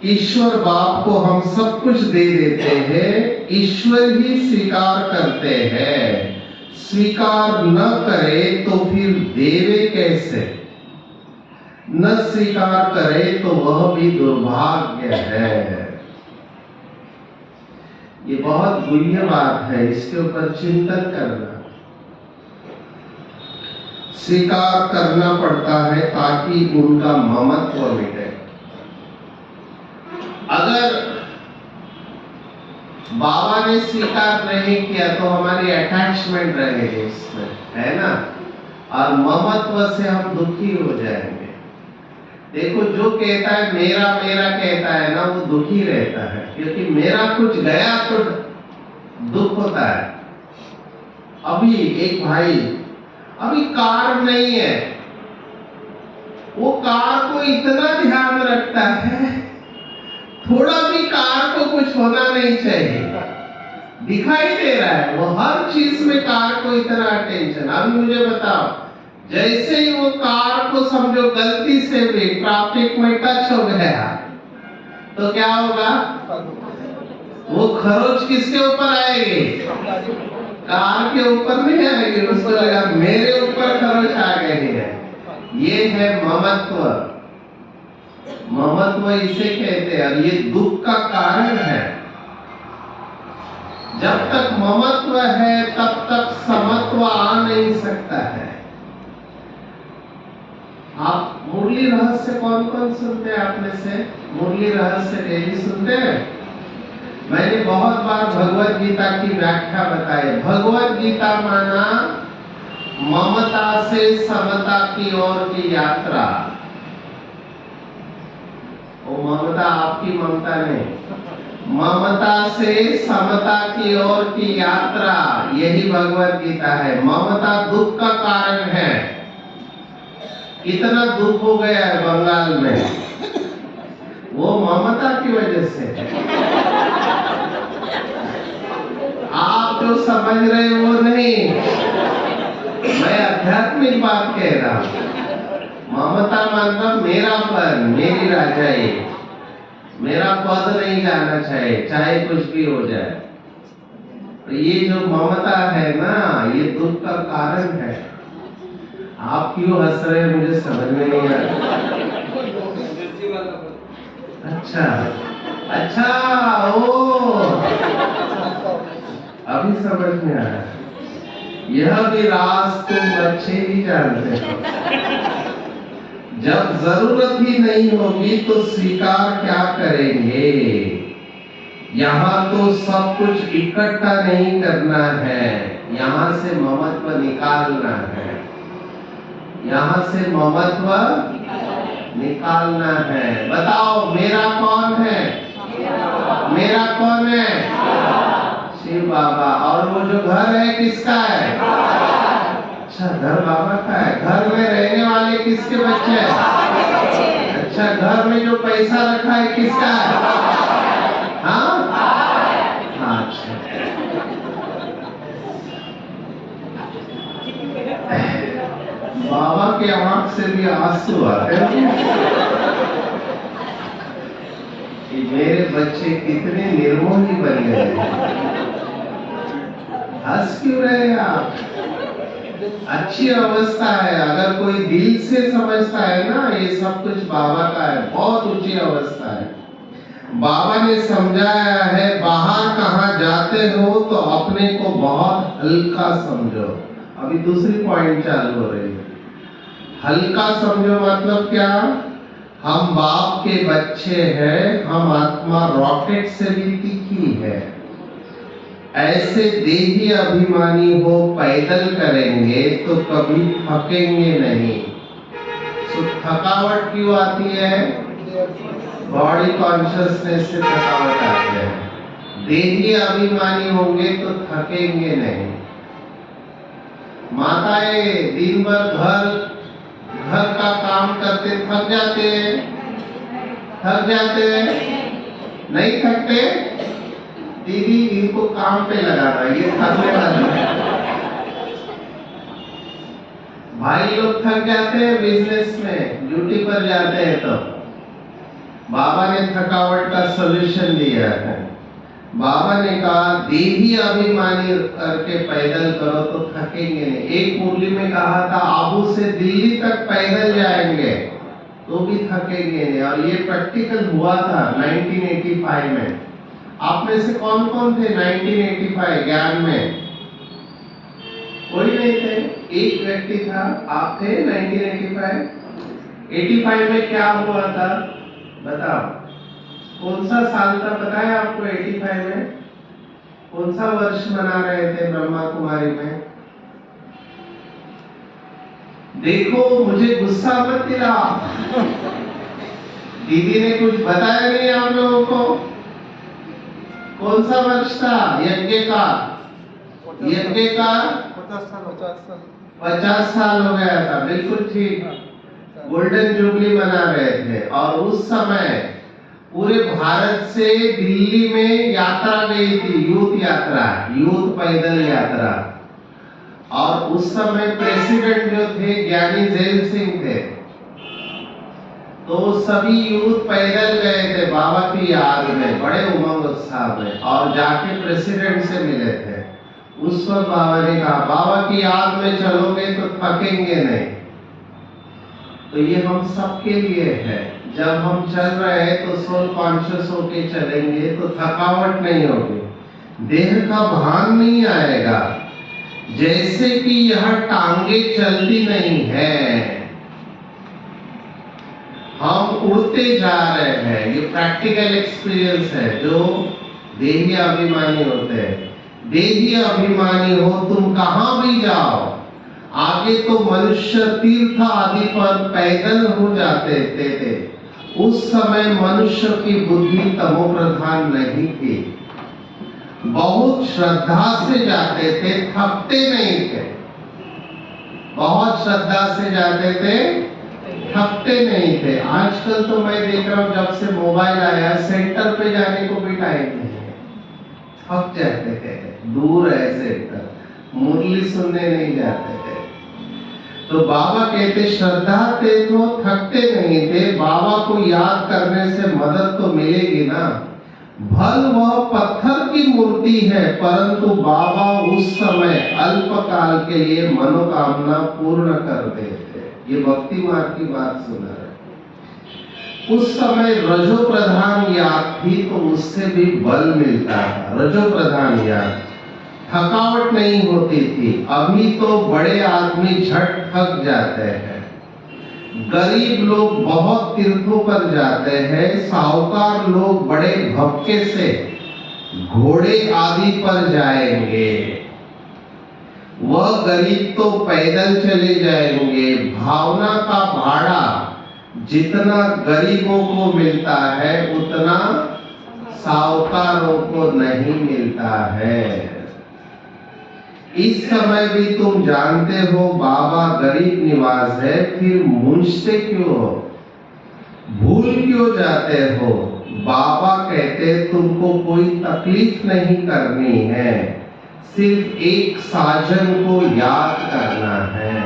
ईश्वर बाप को हम सब कुछ दे देते हैं, ईश्वर ही स्वीकार करते हैं। स्वीकार न करे तो फिर देवे कैसे? न स्वीकार करे तो वह भी दुर्भाग्य है। ये बहुत गुह्य बात है, इसके ऊपर चिंतन करना। स्वीकार करना पड़ता है ताकि उनका ममत्व मिटे। अगर बाबा ने स्वीकार नहीं किया तो हमारी अटैचमेंट रहेगी इसमें, है ना, और ममत्व से हम दुखी हो जाएंगे। देखो जो कहता है मेरा मेरा कहता है ना, वो दुखी रहता है, क्योंकि मेरा कुछ गया तो दुख होता है। अभी एक भाई अभी कार नहीं है, वो कार को इतना ध्यान रखता है, थोड़ा भी कार को कुछ होना नहीं चाहिए, दिखाई दे रहा है, वो हर चीज में कार को इतना अटेंशन। अभी मुझे बताओ, जैसे ही वो कार को समझो गलती से भी ट्रैफिक में टच हो गया तो क्या होगा? वो खरोच किसके ऊपर आएगी? कार के ऊपर नहीं आएगी, उसको लगा मेरे ऊपर खरोच आ गई है। ये है ममत्व। ममत्व इसे कहते हैं, और ये दुख का कारण है। जब तक ममत्व है तब तक समत्व आ नहीं सकता है। आप मुरली रहस्य कौन कौन सुनते हैं? आप में से मुरली रहस्य डेली सुनते हैं? मैंने बहुत बार भगवत गीता की व्याख्या बताई। भगवत गीता माना ममता से समता की ओर की यात्रा। वो ममता आपकी ममता नहीं, ममता से समता की ओर की यात्रा, यही भगवत गीता है। ममता दुख का कारण है। इतना दुख हो गया है बंगाल में, वो ममता की वजह से है। आप जो समझ रहे हो वो नहीं, मैं आध्यात्मिक बात कह रहा हूं। ममता मतलब मेरापन, मेरी राजाई, मेरा पद नहीं जाना चाहिए, चाहे कुछ भी हो जाए। तो ये जो ममता है ना, ये दुख का कारण है। आप क्यों हंस रहे हैं मुझे समझ में नहीं आ रहा। अच्छा अच्छा, ओ अभी समझ में आ रहा। यह भी राज तुम बच्चे ही जानते हो। जब जरूरत ही नहीं होगी तो स्वीकार क्या करेंगे? यहाँ तो सब कुछ इकट्ठा नहीं करना है, यहाँ से ममत्व निकालना है। यहाँ से ममत्व निकालना है। बताओ मेरा कौन है? मेरा कौन है? शिव बाबा। और वो जो घर है किसका है? अच्छा, घर बाबा का है। घर में रहने वाले किसके बच्चे हैं? अच्छा, घर में जो पैसा रखा है किसका है? हाँ, अच्छा। बाबा के आंख से भी आंसू आते हैं कि मेरे बच्चे कितने निर्मोही बन गए। हंस क्यों रहे आप? अच्छी अवस्था है। अगर कोई दिल से समझता है ना, ये सब कुछ बाबा का है, बहुत ऊंची अवस्था है। बाबा ने समझाया है, बाहर कहाँ जाते हो तो अपने को बहुत हल्का समझो। अभी दूसरी पॉइंट चालू हो रही है। हल्का समझो मतलब क्या? हम बाप के बच्चे हैं, हम आत्मा रॉकेट से भी तीखी है। ऐसे देही अभिमानी हो पैदल करेंगे तो कभी थकेंगे नहीं। तो थकावट क्यों आती है? बॉडी कॉन्शियसनेस से थकावट आती है। देही अभिमानी होंगे तो थकेंगे नहीं। माताएं दिन भर घर का काम करते थक जाते हैं। नहीं थकते? दीदी इनको काम पे लगाना, ये थकने वाले हैं। भाई लोग थक जाते हैं बिजनेस में, ड्यूटी पर जाते हैं तो बाबा ने थकावट का सॉल्यूशन दिया है। बाबा ने कहा देही अभिमानी करके पैदल करो तो थकेंगे नहीं। एक मुरली में कहा था आबू से दिल्ली तक पैदल जाएंगे तो भी थकेंगे नहीं, और ये प्रैक्टिकल हुआ था 1985 में। आप में से कौन कौन थे 1985 ज्ञान में? कोई नहीं थे, एक व्यक्ति था। आप थे 1985? 85 में क्या हुआ था बताओ? कौन सा साल था पता है आपको? 85 में कौन सा वर्ष मना रहे थे ब्रह्मा कुमारी में? देखो मुझे गुस्सा मत दिलाओ, दीदी ने कुछ बताया नहीं आप लोगों को। कौन सा वर्ष था यज्ञ का? यज्ञ का 50 साल हो गया था, बिल्कुल ठीक। गोल्डन जुबली मना रहे थे, और उस समय पूरे भारत से दिल्ली में यात्रा गई थी, यूथ यात्रा, यूथ पैदल यात्रा। और उस समय प्रेसिडेंट जो थे ज्ञानी जैल सिंह थे, तो सभी यूथ पैदल गए थे बाबा की याद में, बड़े उमंग उत्साह में, और जाके प्रेसिडेंट से मिले थे। उस वक्त बाबा ने कहा बाबा की याद में चलोगे तो थकेंगे नहीं। तो ये हम सबके लिए है, जब हम चल रहे हैं तो सोल कॉन्शियस होके चलेंगे तो थकावट नहीं होगी, देह का भान नहीं आएगा। जैसे कि यह टांगे चलती नहीं है, हम उड़ते जा रहे हैं। ये प्रैक्टिकल एक्सपीरियंस है जो देही अभिमानी होते हैं। देही अभिमानी हो तुम कहां भी जाओ, आगे तो मनुष्य तीर्थ आदि पर पैदल हो जाते थे। उस समय मनुष्य की बुद्धि तमो प्रधान नहीं थी, बहुत श्रद्धा से जाते थे, थकते नहीं थे। बहुत श्रद्धा से जाते थे, थकते नहीं थे। आजकल तो मैं देख रहा हूँ जब से मोबाइल आया, सेंटर पे जाने को भी टाइम नहीं है, थक जाते थे। दूर है सेंटर, मुरली सुनने नहीं जाते थे। तो बाबा कहते श्रद्धा थे तो थकते नहीं थे। बाबा को याद करने से मदद तो मिलेगी ना। भल वह पत्थर की मूर्ति है, परंतु बाबा उस समय अल्पकाल के लिए मनोकामना पूर्ण कर देते। ये भक्ति मार्ग की बात सुना रहे। उस समय रजो प्रधान याद थी तो उससे भी बल मिलता था। रजो प्रधान याद, थकावट नहीं होती थी। अभी तो बड़े आदमी झट थक जाते हैं, गरीब लोग बहुत तीर्थों पर जाते हैं, साहूकार लोग बड़े भक्के से घोड़े आदि पर जाएंगे, वह गरीब तो पैदल चले जाएंगे। भावना का भाड़ा जितना गरीबों को मिलता है उतना साहूकारों को नहीं मिलता है। इस समय भी तुम जानते हो बाबा गरीब निवास है, फिर मुझसे क्यों हो, भूल क्यों जाते हो? बाबा कहते तुमको कोई तकलीफ नहीं करनी है, सिर्फ एक साजन को याद करना है।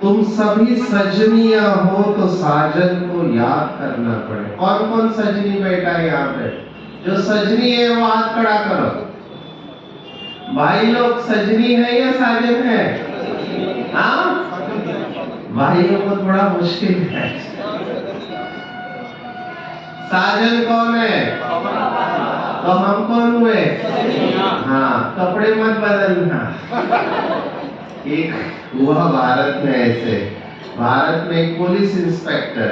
तुम सभी सजनिया हो तो साजन को याद करना पड़े। कौन कौन सजनी बैठा है यहाँ पे? जो सजनी है वो हाथ खड़ा करो। भाई लोग सजनी है या साजन है? हाँ, भाइयों को थोड़ा मुश्किल है। साजन कौन है? तो हम कौन हुए? हाँ, कपड़े मत बदलना। एक हुआ भारत में ऐसे, भारत में एक पुलिस इंस्पेक्टर,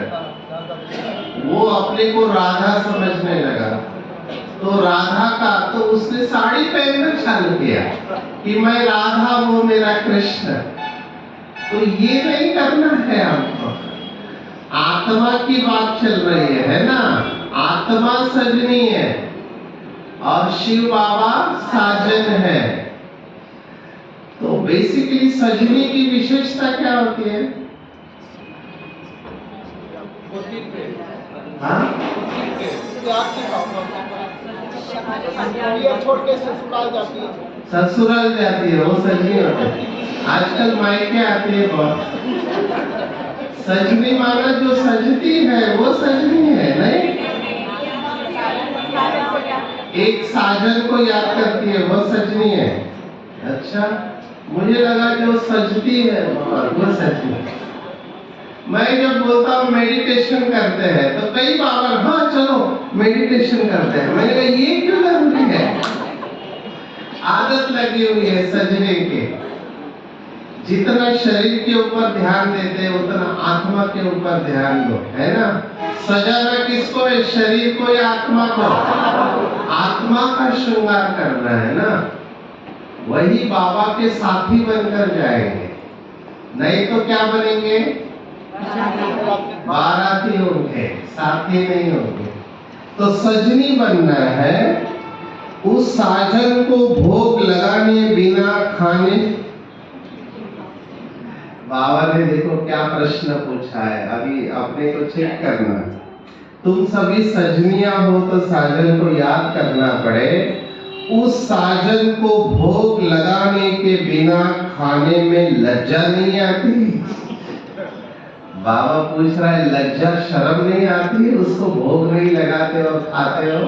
वो अपने को राधा समझने लगा। तो राधा का तो उसने साड़ी पहनना चालू किया कि मैं राधा, वो मेरा कृष्ण। तो ये नहीं करना है हमको। आत्मा की बात चल रही है ना, आत्मा सजनी है और शिव बाबा साजन है। तो बेसिकली सजनी की विशेषता क्या होती है? हाँ? त्याग की भावना ये छोड़ के ससुराल जाती है। ससुराल जाती है, वो सजनी होती है। आजकल मायके आती है बहुत। सजनी माना जो सजती है वो सजनी है, नहीं? एक साजन को याद करती है वो सजनी है। अच्छा, मुझे लगा जो सजती है वो सजनी है। मैं जब बोलता हूँ मेडिटेशन करते हैं तो कई बार हाँ चलो मेडिटेशन करते हैं, मैंने कहा ये क्यों जरूरी है? आदत लगी हुई है सजने की। जितना शरीर के ऊपर ध्यान देते हैं उतना आत्मा के ऊपर ध्यान दो, है ना? सजाना किसको है, शरीर को या आत्मा को? आत्मा का श्रृंगार करना है ना, वही बाबा के साथी बनकर जाएंगे। नहीं तो क्या बनेंगे? बाराती होंगे, साथी नहीं होंगे। तो सजनी बनना है, उस साजन को भोग लगाने बिना खाने। बाबा ने देखो क्या प्रश्न पूछा है, अभी अपने को चेक करना। तुम सभी सजनियां हो तो साजन को याद करना पड़े। उस साजन को भोग लगाने के बिना खाने में लज्जा नहीं आती? बाबा पूछ रहा है लज्जा शर्म नहीं आती? उसको भोग नहीं लगाते और खाते हो?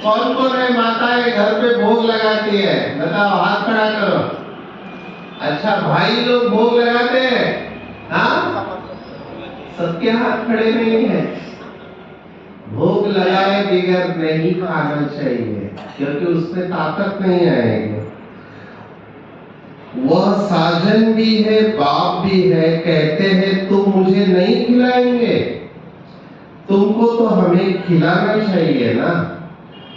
कौन कौन है माताएं घर पे भोग लगाती है? बताओ, हाथ खड़ा करो। अच्छा, भाई लोग भोग लगाते हैं? हाँ, सबके हाथ खड़े नहीं है। भोग लगाए बगैर नहीं खाना चाहिए, क्योंकि उसमें ताकत नहीं आएगी। वह साजन भी है, बाप भी है। कहते हैं तुम मुझे नहीं खिलाएंगे, तुमको तो हमें खिलाना चाहिए ना।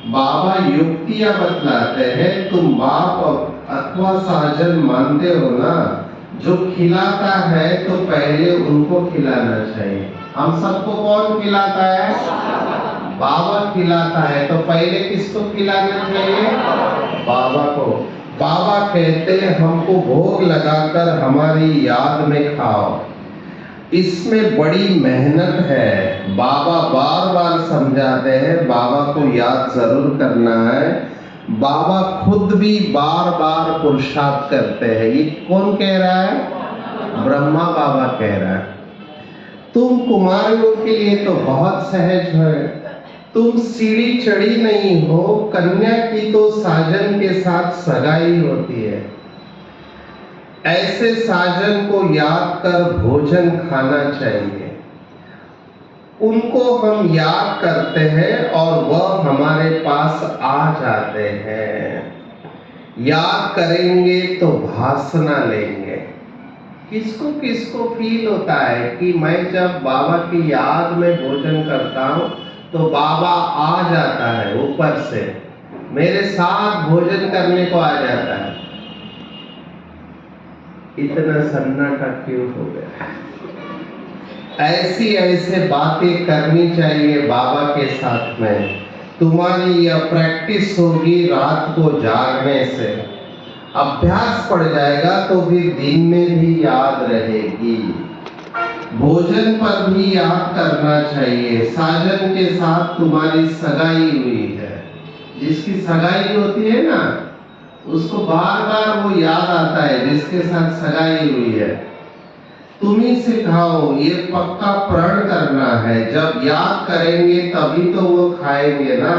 बाबा युक्तियां बतलाते हैं, तुम बाप अथवा साजन मानते हो ना, जो खिलाता है तो पहले उनको खिलाना चाहिए। हम सबको कौन खिलाता है? बाबा खिलाता है, तो पहले किसको खिलाना चाहिए? बाबा को। बाबा कहते हैं हमको भोग लगाकर हमारी याद में खाओ। इसमें बड़ी मेहनत है। बाबा बार बार समझाते हैं, बाबा को याद जरूर करना है। बाबा खुद भी बार बार पुरुषार्थ करते हैं। ये कौन कह रहा है? ब्रह्मा बाबा कह रहा है। तुम कुमारियों के लिए तो बहुत सहज है, तुम सीढ़ी चढ़ी नहीं हो। कन्या की तो साजन के साथ सगाई होती है। ऐसे साजन को याद कर भोजन खाना चाहिए। उनको हम याद करते हैं और वह हमारे पास आ जाते हैं। याद करेंगे तो भासना लेंगे। किसको किसको फील होता है कि मैं जब बाबा की याद में भोजन करता हूँ तो बाबा आ जाता है ऊपर से, मेरे साथ भोजन करने को आ जाता है। इतना सन्नाटा क्यों हो गया? ऐसी ऐसे बातें करनी चाहिए बाबा के साथ में। तुम्हारी यह प्रैक्टिस होगी रात को जागने से, अभ्यास पड़ जाएगा तो फिर दिन में भी याद रहेगी। भोजन पर भी याद करना चाहिए। साजन के साथ तुम्हारी सगाई हुई है। जिसकी सगाई होती है ना, उसको बार बार वो याद आता है जिसके साथ सगाई हुई है। तुम ही सिखाओ, ये पक्का प्रण करना है। जब याद करेंगे तभी तो वो खाएंगे ना।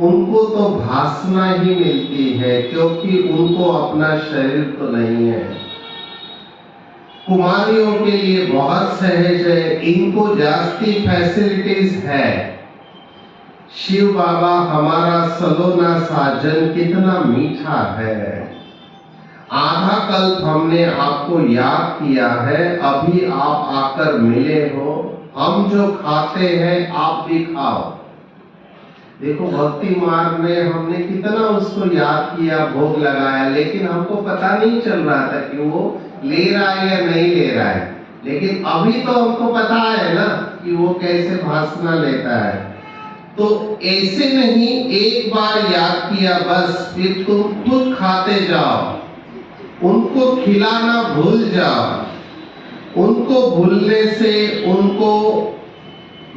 उनको तो भासना ही मिलती है, क्योंकि उनको अपना शरीर तो नहीं है। कुमारियों के लिए बहुत सहज है, इनको जास्ती फैसिलिटीज है। शिव बाबा हमारा सलोना साजन कितना मीठा है। आधा कल्प हमने आपको याद किया है, अभी आप आकर मिले हो। हम जो खाते हैं आप भी खाओ। देखो भक्ति मार्ग में हमने कितना उसको याद किया, भोग लगाया, लेकिन हमको पता नहीं चल रहा था कि वो ले रहा है या नहीं ले रहा है। लेकिन अभी तो हमको पता है ना कि वो कैसे भासना लेता है। तो ऐसे नहीं, एक बार याद किया बस, फिर तुम खुद खाते जाओ। उनको खिलाना भूल जाओ। उनको भूलने से उनको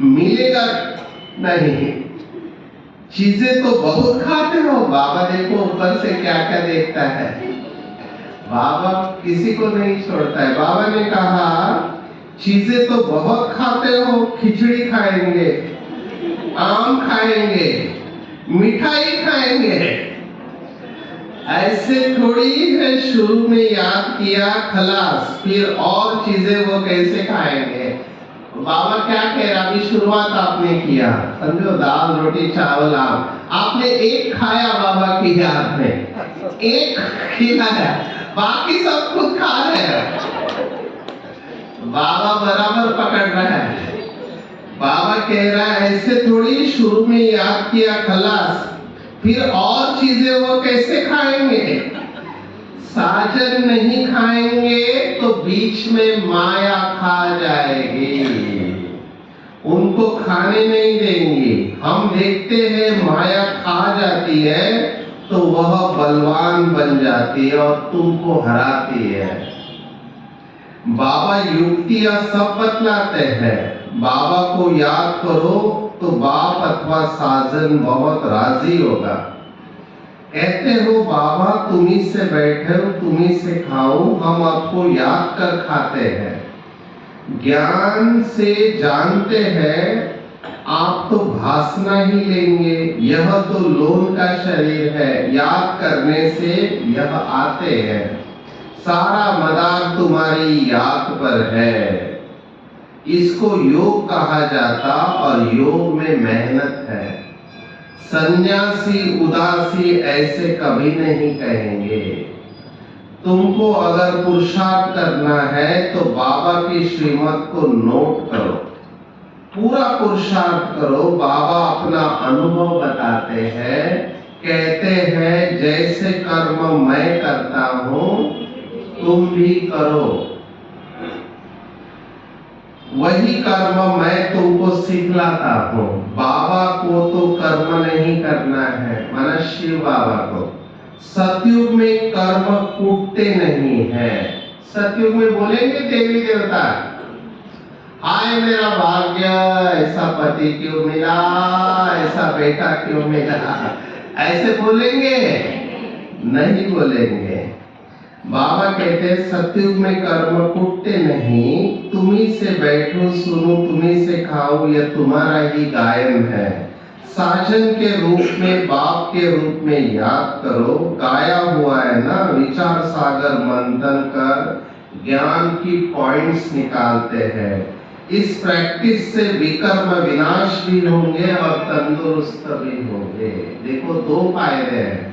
मिलेगा नहीं। चीजें तो बहुत खाते हो। बाबा देखो ऊपर से क्या क्या देखता है। बाबा किसी को नहीं छोड़ता है। बाबा ने कहा चीजें तो बहुत खाते हो, खिचड़ी खाएंगे, आम खाएंगे, मिठाई खाएंगे। ऐसे थोड़ी है शुरू में याद किया खलास, फिर और चीजें वो कैसे खाएंगे। बाबा क्या कह रहा, अभी शुरुआत आपने किया, समझो, दाल रोटी चावल आम, आपने एक खाया बाबा की याद में, एक खिलाया, बाकी सब खुद खा रहे हैं। बाबा बराबर पकड़ रहा है। बाबा कह रहा है ऐसे थोड़ी शुरू में याद किया खलास, फिर और चीजें वो कैसे खाएंगे। साजन नहीं खाएंगे तो बीच में माया खा जाएगी, उनको खाने नहीं देंगे। हम देखते हैं माया खा जाती है तो वह बलवान बन जाती है और तुमको हराती है। बाबा युक्तियां सब बतलाते हैं। बाबा को याद करो तो बाप अथवा साजन बहुत राजी होगा। कहते हो बाबा तुम्ही से बैठे हो, तुम्ही से खाओ, हम आपको याद कर खाते हैं। ज्ञान से जानते हैं आप तो भासना ही लेंगे, यह तो लोन का शरीर है, याद करने से यह आते हैं। सारा मदार तुम्हारी याद पर है। इसको योग कहा जाता और योग में मेहनत है। सन्यासी उदासी ऐसे कभी नहीं कहेंगे। तुमको अगर पुरुषार्थ करना है तो बाबा की श्रीमत को नोट करो, पूरा पुरुषार्थ करो। बाबा अपना अनुभव बताते हैं, कहते हैं जैसे कर्म मैं करता हूं तुम भी करो, वही कर्म मैं तुमको सिखलाता हूँ। बाबा को तो कर्म नहीं करना है, माना शिव बाबा को। सतयुग में कर्म कूटते नहीं है। सतयुग में बोलेंगे देवी देवता, हाय मेरा भाग्य, ऐसा पति क्यों मिला, ऐसा बेटा क्यों मिला, ऐसे बोलेंगे? नहीं बोलेंगे। बाबा कहते हैं सतयुग में कर्म कूटते नहीं, तुम्ही से बैठो सुनो, तुम्ही से खाओ, यह तुम्हारा ही गायन है। साजन के रूप में, बाप के रूप में याद करो। गाया हुआ है ना, विचार सागर मंथन कर ज्ञान की पॉइंट्स निकालते हैं। इस प्रैक्टिस से विकर्म विनाश भी होंगे और तंदुरुस्त भी होंगे। देखो दो फायदे हैं,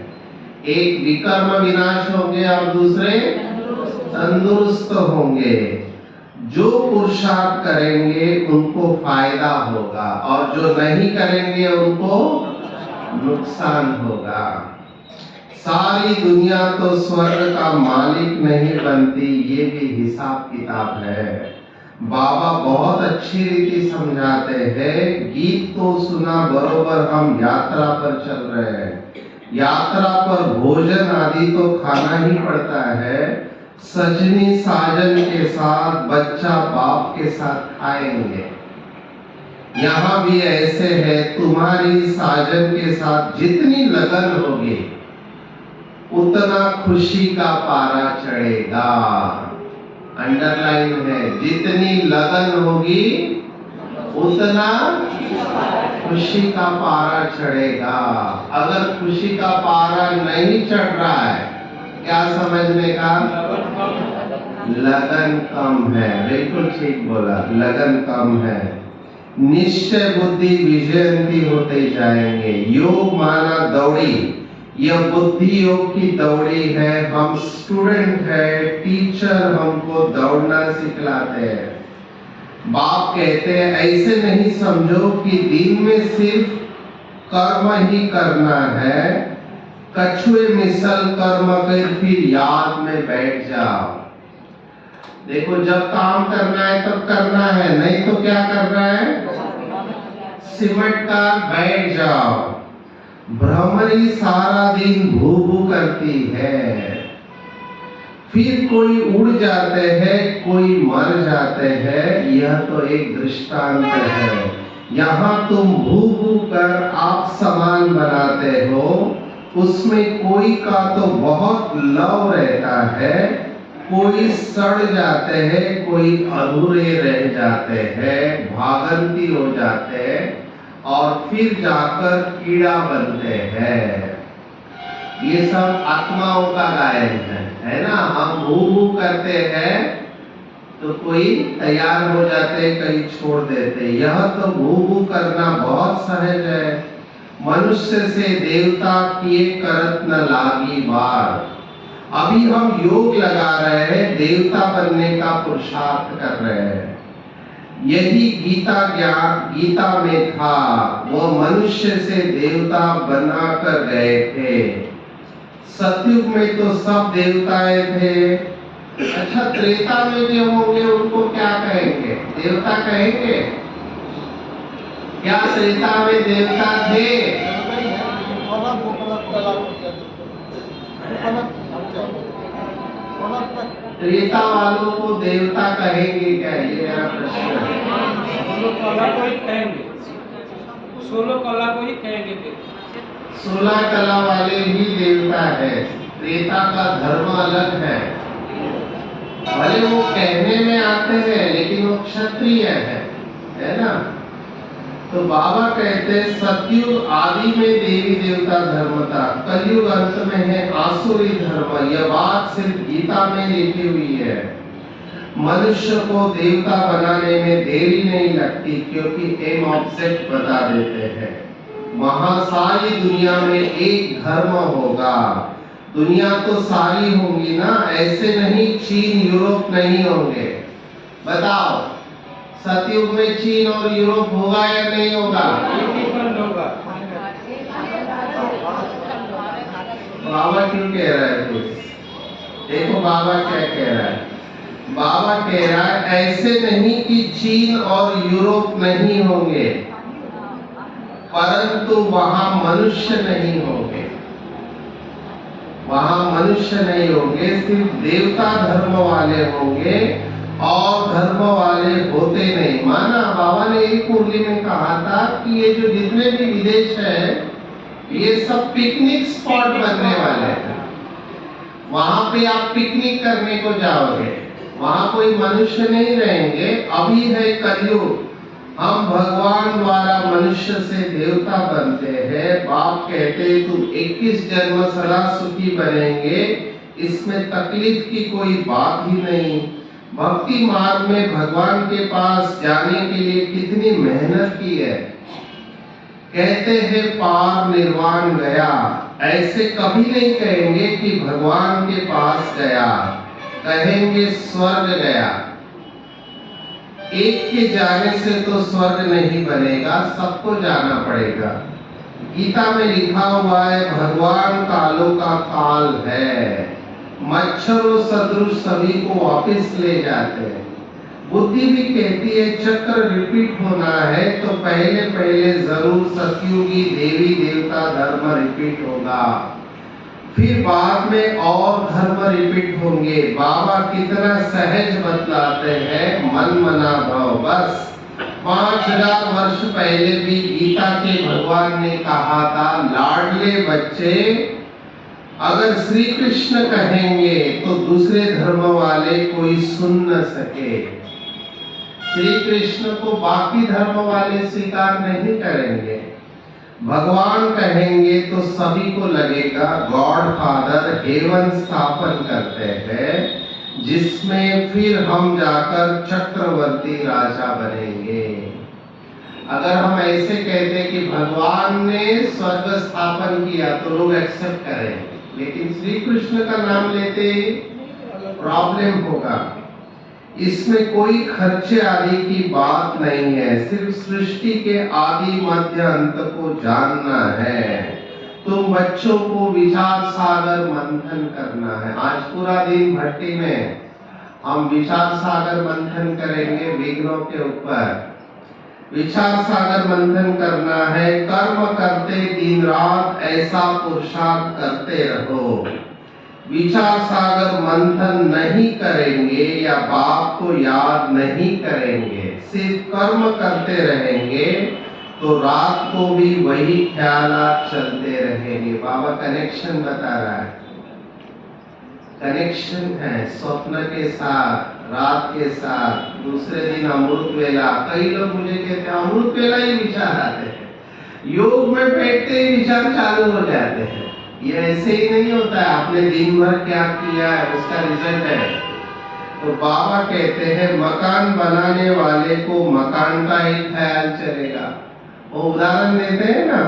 एक विकर्म विनाश होंगे और दूसरे तंदुरुस्त होंगे। जो पुरुषार्थ करेंगे उनको फायदा होगा और जो नहीं करेंगे उनको नुकसान होगा। सारी दुनिया तो स्वर्ग का मालिक नहीं बनती, ये भी हिसाब किताब है। बाबा बहुत अच्छी रीति समझाते हैं। गीत तो सुना बरोबर, हम यात्रा पर चल रहे हैं। यात्रा पर भोजन आदि तो खाना ही पड़ता है। सजनी साजन के साथ, बच्चा बाप के साथ खाएंगे। यहाँ भी ऐसे है, तुम्हारी साजन के साथ जितनी लगन होगी उतना खुशी का पारा चढ़ेगा। अंडरलाइन है, जितनी लगन होगी उतना खुशी का पारा चढ़ेगा। अगर खुशी का पारा नहीं चढ़ रहा है, क्या समझने का? लगन कम है। बिल्कुल ठीक बोला, लगन कम है। निश्चय बुद्धि विजयंती होते जाएंगे। योग माना दौड़ी, यह बुद्धि योग की दौड़ी है। हम स्टूडेंट है, टीचर हमको दौड़ना सिखलाते हैं। बाप कहते हैं ऐसे नहीं समझो कि दिन में सिर्फ कर्म ही करना है, कछुए मिसल कर्म कर फिर याद में बैठ जाओ। देखो जब काम करना है तब करना है, नहीं तो क्या करना है? सिमट कर बैठ जाओ। भ्रमरी सारा दिन भू भू करती है, फिर कोई उड़ जाते हैं, कोई मर जाते हैं। यह तो एक दृष्टांत है। यहाँ तुम भू भू कर आप समान बनाते हो, उसमें कोई का तो बहुत लव रहता है, कोई सड़ जाते हैं, कोई अधूरे रह जाते हैं, भागंती हो जाते हैं और फिर जाकर कीड़ा बनते हैं। ये सब आत्माओं का गायन है ना। हम भू भू करते हैं तो कोई तैयार हो जाते, कहीं छोड़ देते। यह तो भू भू करना बहुत सहज है। मनुष्य से देवता किए करत न लागी बार। अभी हम योग लगा रहे हैं, देवता बनने का पुरुषार्थ कर रहे हैं। यही गीता ज्ञान गीता में था, वो मनुष्य से देवता बनाकर गए थे। सतयुग में तो सब देवताएं थे। अच्छा, त्रेता में जो होंगे उनको क्या कहेंगे? देवता कहेंगे क्या? त्रेता में देवता थे? त्रेता वालों को देवता कहेंगे क्या? ये मेरा प्रश्न है। 16 कला को ही कहेंगे, 16 कला को ही कहेंगे। 16 कला वाले ही देवता है। त्रेता का धर्म अलग है। भले वो कहने में आते हैं लेकिन वो क्षत्रिय है ना। तो बाबा कहते हैं सतयुग आदि में देवी देवता धर्म था, कलयुग अंत में है आसुरी धर्म। यह बात सिर्फ गीता में लिखी हुई है। मनुष्य को देवता बनाने में देरी नहीं लगती, क्योंकि एम ऑब्जेक्ट बता देते हैं। महासारी दुनिया में एक धर्म होगा। दुनिया तो सारी होगी ना, ऐसे नहीं चीन यूरोप नहीं होंगे। बताओ, सतयुग में चीन और यूरोप होगा या नहीं होगा? बाबा क्यों कह रहा है कुछ? देखो बाबा क्या कह रहा है। बाबा कह रहा है ऐसे नहीं कि चीन और यूरोप नहीं होंगे, परंतु वहां मनुष्य नहीं होंगे। वहां मनुष्य नहीं होंगे, सिर्फ देवता धर्म वाले होंगे और धर्म वाले होते नहीं। माना बाबा ने एक मुरली में कहा था कि ये जो जितने भी विदेश है ये सब पिकनिक स्पॉट बनने वाले हैं। वहां पे आप पिकनिक करने को जाओगे, वहां कोई मनुष्य नहीं रहेंगे। अभी है कलयुग, हम भगवान द्वारा मनुष्य से देवता बनते हैं। बाप कहते तुम 21 जन्म सदा सुखी बनेंगे, इसमें तकलीफ की कोई बात ही नहीं। भक्ति मार्ग में भगवान के पास जाने के लिए कितनी मेहनत की है। कहते हैं पार निर्वाण गया, ऐसे कभी नहीं कहेंगे कि भगवान के पास गया, कहेंगे स्वर्ग गया। एक के जाने से तो स्वर्ग नहीं बनेगा, सबको जाना पड़ेगा। गीता में लिखा हुआ है भगवान कालों का काल है, मच्छरों सदृश सभी को वापस ले जाते हैं। बुद्धि भी कहती है चक्र रिपीट होना है तो पहले पहले जरूर सतयुगी देवी देवता धर्म रिपीट होगा, फिर बाद में और धर्म रिपीट होंगे। बाबा कितना सहज बतलाते हैं, मन मना भाव। बस 5000 वर्ष पहले भी गीता के भगवान ने कहा था लाडले बच्चे अगर श्री कृष्ण कहेंगे तो दूसरे धर्म वाले कोई सुन न सके। श्री कृष्ण को बाकी धर्म वाले स्वीकार नहीं करेंगे, भगवान कहेंगे तो सभी को लगेगा गॉड फादर हेवन स्थापन करते हैं, जिसमें फिर हम जाकर चक्रवर्ती राजा बनेंगे। अगर हम ऐसे कहते कि भगवान ने स्वर्ग स्थापन किया तो लोग एक्सेप्ट करेंगे, लेकिन श्री कृष्ण का नाम लेते ही प्रॉब्लम होगा। इसमें कोई खर्चे आदि की बात नहीं है, सिर्फ सृष्टि के आदि मध्य अंत को जानना है। तुम बच्चों को विचार सागर मंथन करना है। आज पूरा दिन भट्टी में हम विचार सागर मंथन करेंगे विघ्नों के ऊपर। विचार सागर मंथन करना है, कर्म करते दिन रात ऐसा पुरुषार्थ करते रहो। विचार सागर मंथन नहीं करेंगे या बाप को याद नहीं करेंगे, सिर्फ कर्म करते रहेंगे, तो रात को भी वही ख्यालात चलते रहेंगे। बाबा कनेक्शन बता रहा है, कनेक्शन है स्वप्न के साथ, रात के साथ, दूसरे दिन अमृत वेला। कई लोग मुझे कहते हैं अमृत वेला ही विचार आते हैं, योग में बैठते ही विचार चालू हो जाते हैं। ये ऐसे ही नहीं होता है, आपने दिन भर क्या किया है उसका रिजल्ट है। तो बाबा कहते हैं मकान बनाने वाले को मकान का ही ख्याल चलेगा। वो उदाहरण देते हैं ना,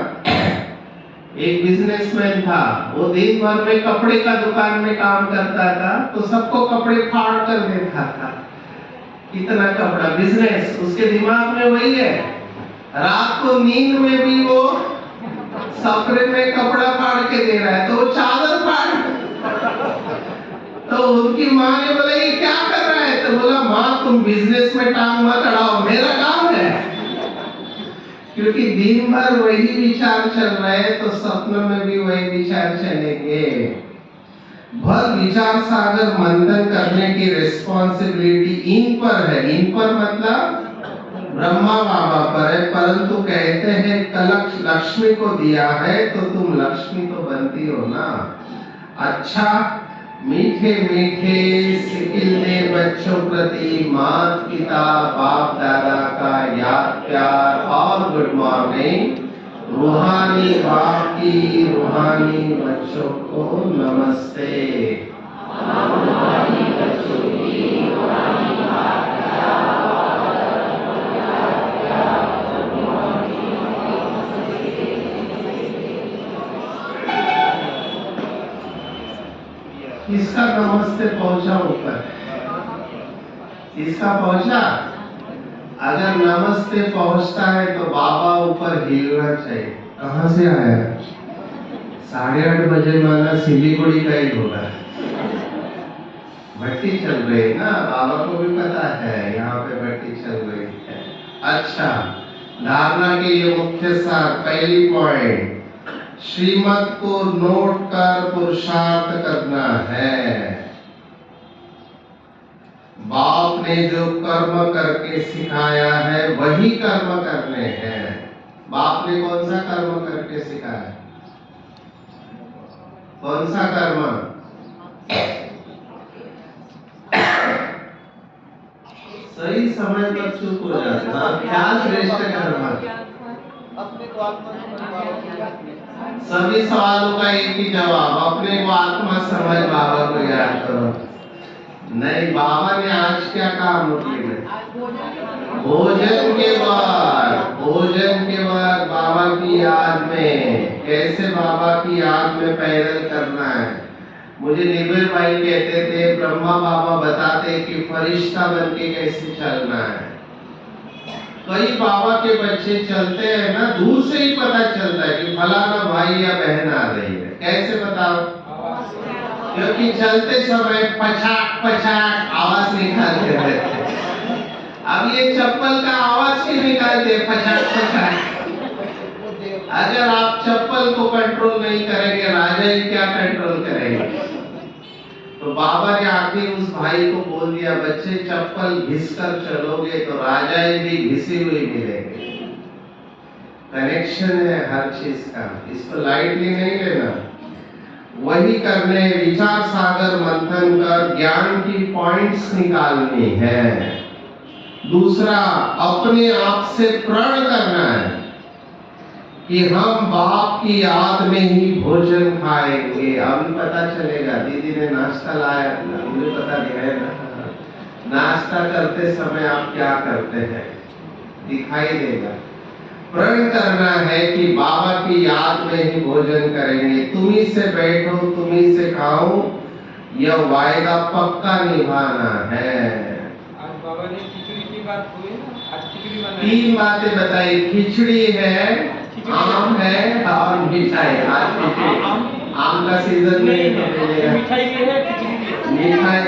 एक बिजनेसमैन था, वो दिन भर में कपड़े का दुकान में काम करता था, तो सबको कपड़े फाड़ कर देता था। कितना कपड़ा बिजनेस, उसके दिमाग में वही है। रात को नींद में भी वो सपने में कपड़ा फाड़ के दे रहा है, तो वो चादर फाड़। तो उनकी माँ ने बोला ये क्या कर रहा है? तो बोला माँ तुम बिजनेस में टांग मत अड़ाओ, मेरा काम है। क्योंकि दिन भर वही विचार चल रहे हैं, तो स्वप्न में भी वही विचार चलेंगे। भर विचार सागर मंथन करने की रिस्पॉन्सिबिलिटी इन पर है। इन पर मतलब ब्रह्मा बाबा पर है, परंतु कहते हैं कलश लक्ष्मी को दिया है तो तुम लक्ष्मी तो बनती हो ना। अच्छा, मीठे मीठे सिकिलने बच्चों प्रति माता पिता बाप दादा का याद प्यार और गुड मॉर्निंग। रूहानी बाप की रूहानी बच्चों को नमस्ते। किसका नमस्ते पहुंचा ऊपर? किसका पहुंचा? अगर नमस्ते पहुंचता है तो बाबा ऊपर हिलना चाहिए। कहां से आया? 8:30 बजे माना सिलीगुड़ी का ही होगा। भट्टी चल रही है ना, बाबा को भी पता है यहाँ पे भट्टी चल रही है। अच्छा, धारणा के लिए मुख्य सार, पहली पॉइंट, श्रीमत को नोट कर पुरुषार्थ करना है। बाप ने जो कर्म करके सिखाया है वही कर्म करने हैं। बाप ने कौन सा कर्म करके सिखाया? कौन सा कर्म? सही समय पर चुप हो जाता, क्या श्रेष्ठ कर्म? अपने को आत्मा समझ बाबा। सभी सवालों का एक ही जवाब, अपने को आत्मा समझ बाबा को याद करो। नहीं, बाबा ने आज क्या कहा मुरली में? भोजन के बाद, भोजन के बाद बाबा की याद में, कैसे बाबा की याद में पैदल करना है। मुझे निर्भय भाई कहते थे, ब्रह्मा बाबा बताते कि फरिश्ता बन के कैसे चलना है। कई बाबा के बच्चे चलते हैं ना, दूर से ही पता चलता है कि फलाना भाई या बहन आ रही है। कैसे बताओ? क्योंकि चलते समय पछाक पछाक आवाज निकालते रहते। अब ये चप्पल का आवाज क्यों निकालते? पछाक पछाक। अगर आप चप्पल को कंट्रोल नहीं करेंगे, राजा ही क्या कंट्रोल करेंगे? तो बाबा ने आखिर उस भाई को बोल दिया, बच्चे चप्पल घिसकर चलोगे तो राजा ही भी घिसी हुई मिलेंगे। कनेक्शन है हर चीज का, इसको लाइटली नहीं लेना। वही करने, विचार सागर मंथन कर ज्ञान की पॉइंट्स निकालनी है। दूसरा, अपने आप से प्रण करना है कि हम बाप की याद में ही भोजन खाएंगे। अभी पता चलेगा, दीदी ने नाश्ता लाया, मुझे पता नहीं है ना, नाश्ता करते समय आप क्या करते हैं दिखाई देगा। प्रण करना है कि बाबा की याद में ही भोजन करेंगे, तुम्ही से बैठो तुम्ही से खाओ, यह वायदा पक्का निभाना है। आज बाबा ने खिचड़ी की बात हुई ना, आज खिचड़ी बनाई। 3 बातें बताई, खिचड़ी है, आम है और मिठाई। आज खिचड़ी, आम का सीजन नहीं है, मिठाई भी है, खिचड़ी भी है। मिठाई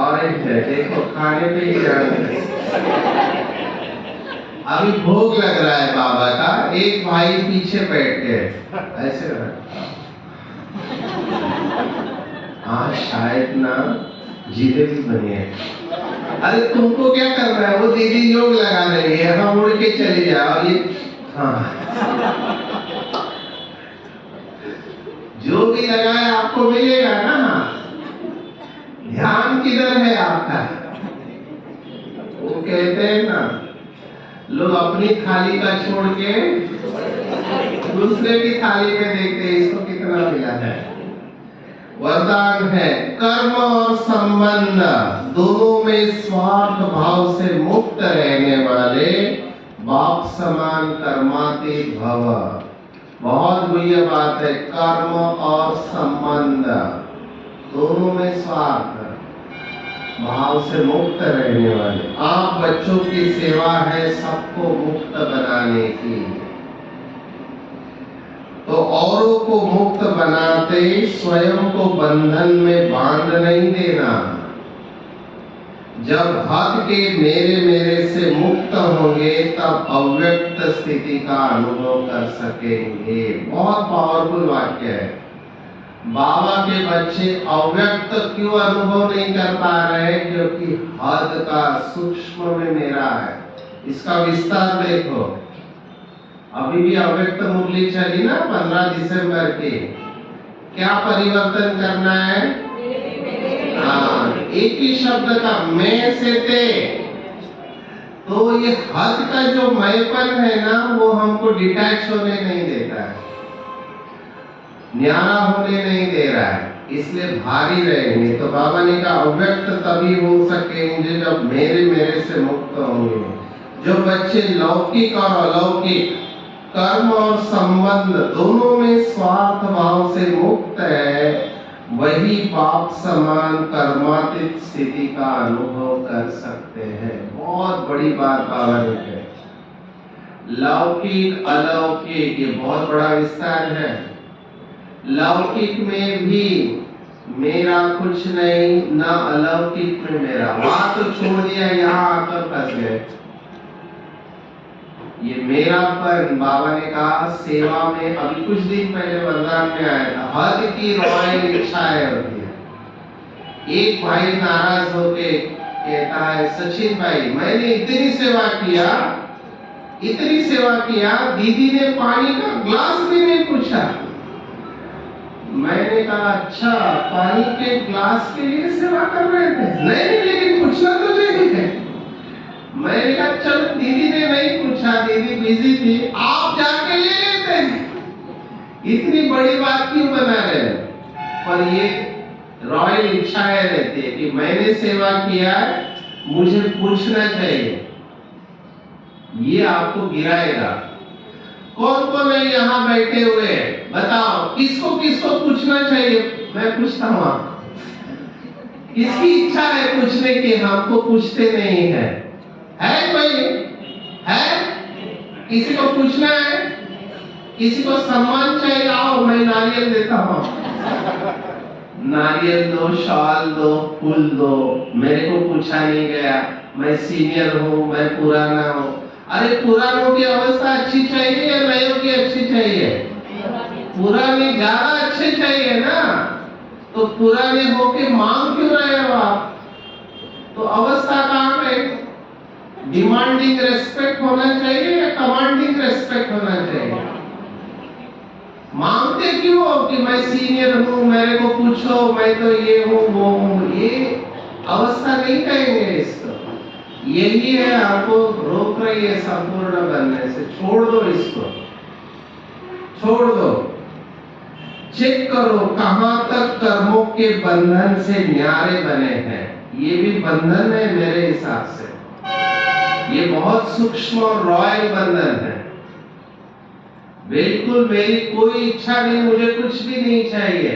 ऑरेंज है, देखो खाने पे ही जान। अभी भोग लग रहा है बाबा का, एक भाई पीछे बैठ के ऐसे आज शायद ना जीवे भी बने हैं। अरे तुमको क्या करना है, वो दीदी योग लगा रही है, हम उड़ के चले जाओ। ये हाँ, जो भी लगाए आपको मिलेगा ना। ध्यान किधर है आपका? वो कहते हैं ना, लोग अपनी थाली का छोड़ के दूसरे की थाली में देखते हैं इसको कितना मिला है। वरदान है कर्म और संबंध दोनों में स्वार्थ भाव से मुक्त रहने वाले बाप समान कर्मातीत भव। बहुत बुरी बात है, कर्म और संबंध दोनों में स्वार्थ भाव से मुक्त रहने वाले। आप बच्चों की सेवा है सबको मुक्त बनाने की, तो औरों को मुक्त बनाते स्वयं को बंधन में बांध नहीं देना। जब हद के मेरे मेरे से मुक्त होंगे तब अव्यक्त स्थिति का अनुभव कर सकेंगे। बहुत पावरफुल वाक्य है। बाबा के बच्चे अव्यक्त क्यों अनुभव नहीं कर पा रहे? क्योंकि हद का सूक्ष्म में मेरा है। इसका विस्तार देखो। अभी भी अव्यक्त मुरली चली ना 15 दिसंबर की। क्या परिवर्तन करना है? हाँ, एक ही शब्द का मैं से ते। तो ये हद का जो मैंपन है ना, वो हमको डिटैच होने नहीं देता है, न्यारा होने नहीं दे रहा है, इसलिए भारी रहेंगे। तो बाबा ने कहा अव्यक्त तभी हो सकेंगे जब मेरे मेरे से मुक्त होंगे। जो बच्चे लौकिक और अलौकिक कर्म और संबंध दोनों में स्वार्थ भाव से मुक्त है, वही बाप समान कर्मातीत स्थिति का अनुभव कर सकते हैं। बहुत बड़ी बात बाबा ने कही। लौकिक अलौकिक ये बहुत बड़ा विस्तार है। लौकिक में भी मेरा कुछ नहीं, ना अलौकिक में मेरा। वहां तो छोड़ दिया, यहाँ आकर फंस गए। ये मेरा पर बाबा ने कहा सेवा में, अभी कुछ दिन पहले वरदान में आया था, हद की रॉयल इच्छाएं होती है। एक भाई नाराज होके कहता है सचिन भाई मैंने इतनी सेवा किया, इतनी सेवा किया, दीदी ने पानी का ग्लास भी नहीं पूछा। मैंने कहा अच्छा पानी के ग्लास के लिए सेवा कर रहे थे? नहीं लेकिन पूछना तो चाहिए। मैंने कहा चल दीदी ने नहीं पूछा, दीदी बिजी थी, आप जाके ले लेते हैं, इतनी बड़ी बात क्यों बना रहे हैं? पर ये रॉयल इच्छाएं रहती है कि मैंने सेवा किया, मुझे पूछना चाहिए। ये आपको गिराएगा। कौन कौन है यहाँ बैठे हुए बताओ, किसको किसको पूछना चाहिए? मैं पूछता हूँ आपको, किसकी इच्छा है पूछने की? हमको पूछते नहीं है कोई है? किसी को पूछना है? किसी को सम्मान चाहिए? आओ मैं नारियल देता हूँ। नारियल दो, शॉल दो, फूल दो। मेरे को पूछा नहीं गया, मैं सीनियर हूँ, मैं पुराना हूँ। अरे पुरानों की अवस्था अच्छी चाहिए या नयों की अच्छी चाहिए? पुराने ज्यादा अच्छे चाहिए ना। तो पुराने होके मांग क्यों रहे हो आप? तो अवस्था कहाँ पे? डिमांडिंग रेस्पेक्ट होना चाहिए या कमांडिंग रेस्पेक्ट होना चाहिए? मांगते क्यों हो कि मैं सीनियर हूँ, मेरे को पूछो, मैं तो ये हूँ वो हूँ? ये अवस्था नहीं कहेंगे इसको। यही है आपको रोक रही है संपूर्ण बनने से। छोड़ दो इसको, छोड़ दो। चेक करो कहां तक कर्मों के बंधन से न्यारे बने हैं। ये भी बंधन है मेरे हिसाब से। ये बहुत सूक्ष्म और रॉयल बंधन है। बिल्कुल मेरी कोई इच्छा नहीं, मुझे कुछ भी नहीं चाहिए।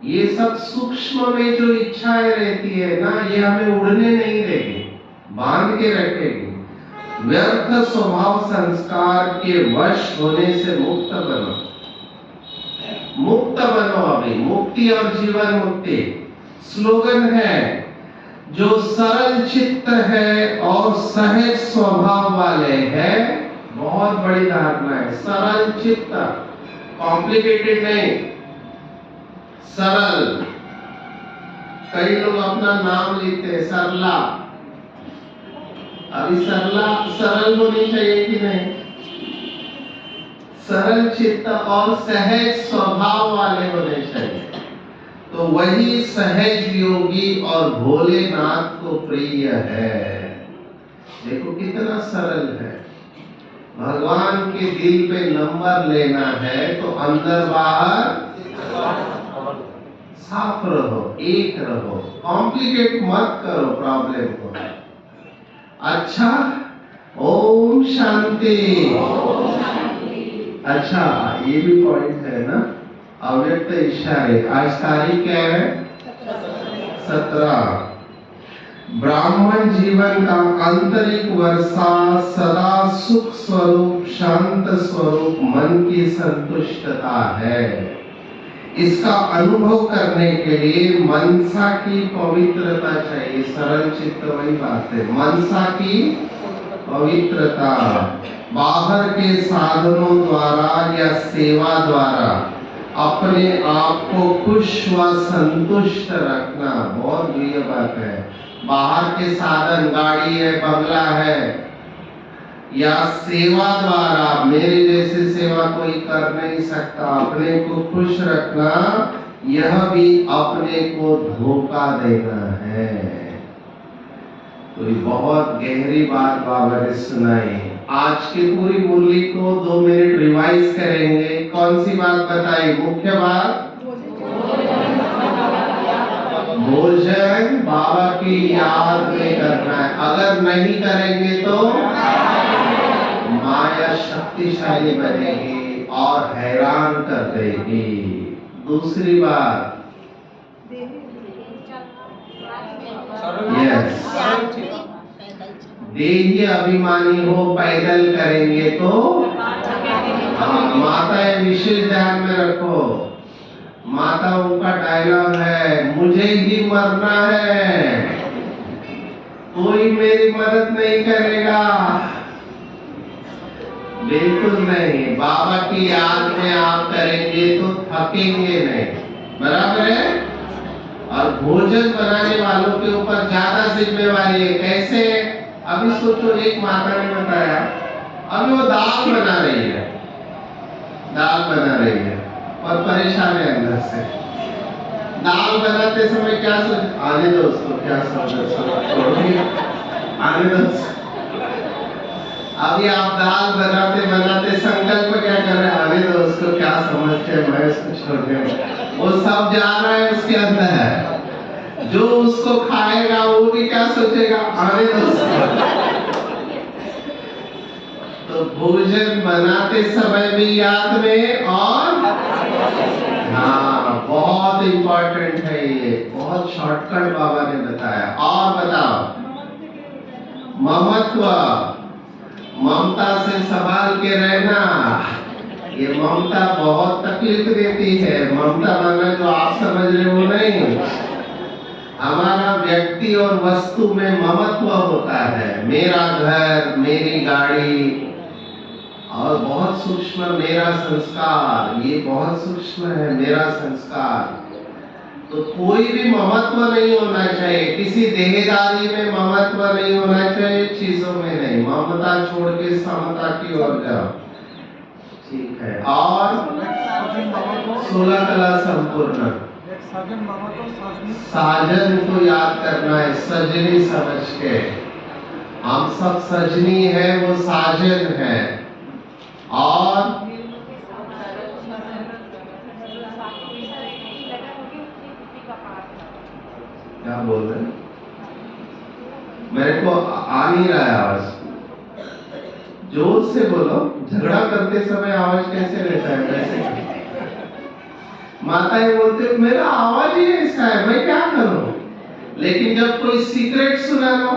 ये सब सूक्ष्म में जो इच्छाएं रहती है ना, ये हमें उड़ने नहीं देगी, बांध के रखेगी। व्यर्थ स्वभाव संस्कार के वश होने से मुक्त बनो, मुक्त बनो। अभी मुक्ति और जीवन मुक्ति स्लोगन है। जो सरल चित्त है और सहज स्वभाव वाले हैं, बहुत बड़ी धारणा है। सरल चित्त, कॉम्प्लिकेटेड नहीं। सरल, कई लोग अपना नाम लिखते हैं सरला। अभी सरला सरल होनी चाहिए कि नहीं? सरल चित्त और सहज स्वभाव वाले होने चाहिए। तो वही सहज योगी और भोलेनाथ को प्रिय है। देखो कितना सरल है। भगवान के दिल पे नंबर लेना है तो अंदर बाहर साफ रहो, एक रहो, कॉम्प्लिकेट मत करो प्रॉब्लम को। अच्छा, ओम शांति। अच्छा, ये भी पॉइंट है ना, अव्यक्त इशारे। आज तारीख क्या है? 17। ब्राह्मण जीवन का आंतरिक वर्षा सदा सुख स्वरूप, शांत स्वरूप मन की संतुष्टता है। इसका अनुभव करने के लिए मनसा की पवित्रता चाहिए। सरल चित्त वही बात है, मनसा की पवित्रता। बाहर के साधनों द्वारा या सेवा द्वारा अपने आप को खुश व संतुष्ट रखना बहुत प्रिय बात है। बाहर के साधन, गाड़ी है, बंगला है, या सेवा द्वारा, मेरे जैसे सेवा कोई कर नहीं सकता, अपने को खुश रखना, यह भी अपने को धोखा देना है। तो ये बहुत गहरी बात बाबा ने सुनाई। आज की पूरी मुरली को 2 मिनट रिवाइज करेंगे। कौन सी बात बताई? मुख्य बात भोजन बाबा की याद में करना है। अगर नहीं करेंगे तो माया शक्तिशाली बनेगी और हैरान कर देगी। दूसरी बात, यस, देही अभिमानी हो, पैदल करेंगे तो माताएं विशेष ध्यान में रखो। माताओं का डायलॉग है, मुझे ही मरना है, कोई मेरी मदद नहीं करेगा। बिल्कुल नहीं, बाबा की याद में आप करेंगे तो थकेंगे नहीं, बराबर है। और भोजन बनाने वालों के ऊपर ज्यादा जिम्मेवारी है। कैसे? अभी सोचो, एक माता ने बताया, अभी वो दाल बना रही है, दाल बना रही है और परेशान है अंदर से। दाल बनाते समय क्या सोच, आने दो उसको, क्या सोच, आने दो। अभी आप दाल बनाते बनाते संकल्प क्या कर रहे हैं? आने दो उसको, क्या समझते हैं, मैं उसको छोड़ने, वो सब जा रहा है उसके अंदर है। जो उसको खाएगा वो भी क्या सोचेगा? आने दो उसको। तो भोजन बनाते समय भी याद में, और हाँ, बहुत इंपॉर्टेंट है ये, बहुत शॉर्टकट बाबा ने बताया। और बताओ, ममत्व, ममता से संभाल के रहना। ये ममता बहुत तकलीफ देती है। ममता माना जो आप समझ रहे हो नहीं, हमारा व्यक्ति और वस्तु में ममत्व होता है। मेरा घर, मेरी गाड़ी, और बहुत सूक्ष्म मेरा संस्कार, ये बहुत सूक्ष्म है मेरा संस्कार। तो कोई भी ममत्व नहीं होना चाहिए, किसी देहदारी में ममत्व नहीं होना चाहिए, चीजों में नहीं। ममता छोड़ के समता की ओर जाओ, ठीक है। और 16 कला संपूर्ण, साजन को याद करना है, सजनी समझ के। हम सब सजनी है, वो साजन है। और क्या बोल रहे हैं? मेरे को आ नहीं रहा है आवाज, जोर से बोलो। झगड़ा करते समय आवाज कैसे रहता है? वैसे माताएं बोलते मेरा आवाज ही ऐसा है, मैं क्या करूं? लेकिन जब कोई सीक्रेट सुना लो,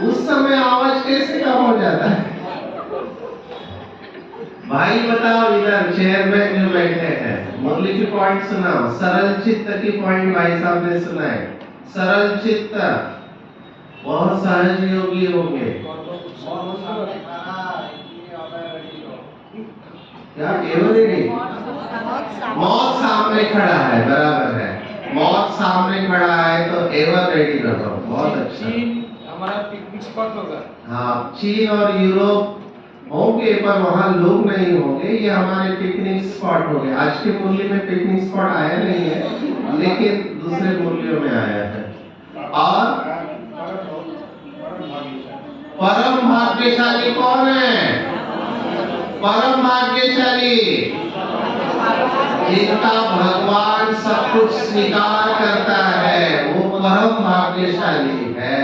उस समय आवाज कैसे कम हो जाता है? भाई बताओ, इधर चेयर में जो बैठे हैं, मुरली की पॉइंट सुनाओ। सरल चित्त की पॉइंट भाई साहब ने सुनाए। सरल चित्त, बहुत सहज योगी होंगे। क्या केवल ही नहीं, मौत सामने खड़ा है, बराबर है। मौत सामने खड़ा है तो एवर रेडी रहो। बहुत अच्छा। चीन हमारा पिकनिक स्पॉट होगा। हाँ, चीन और यूरोप होंगे पर वहाँ लोग नहीं होंगे, ये हमारे पिकनिक स्पॉट हो गए। आज के मूल्य में पिकनिक स्पॉट आया नहीं है, लेकिन दूसरे मूल्यों में आया है। और परम भाग्यशाली कौन है? परम भाग्यशाली जिनका भगवान सब कुछ स्वीकार करता है, वो परम भाग्यशाली है।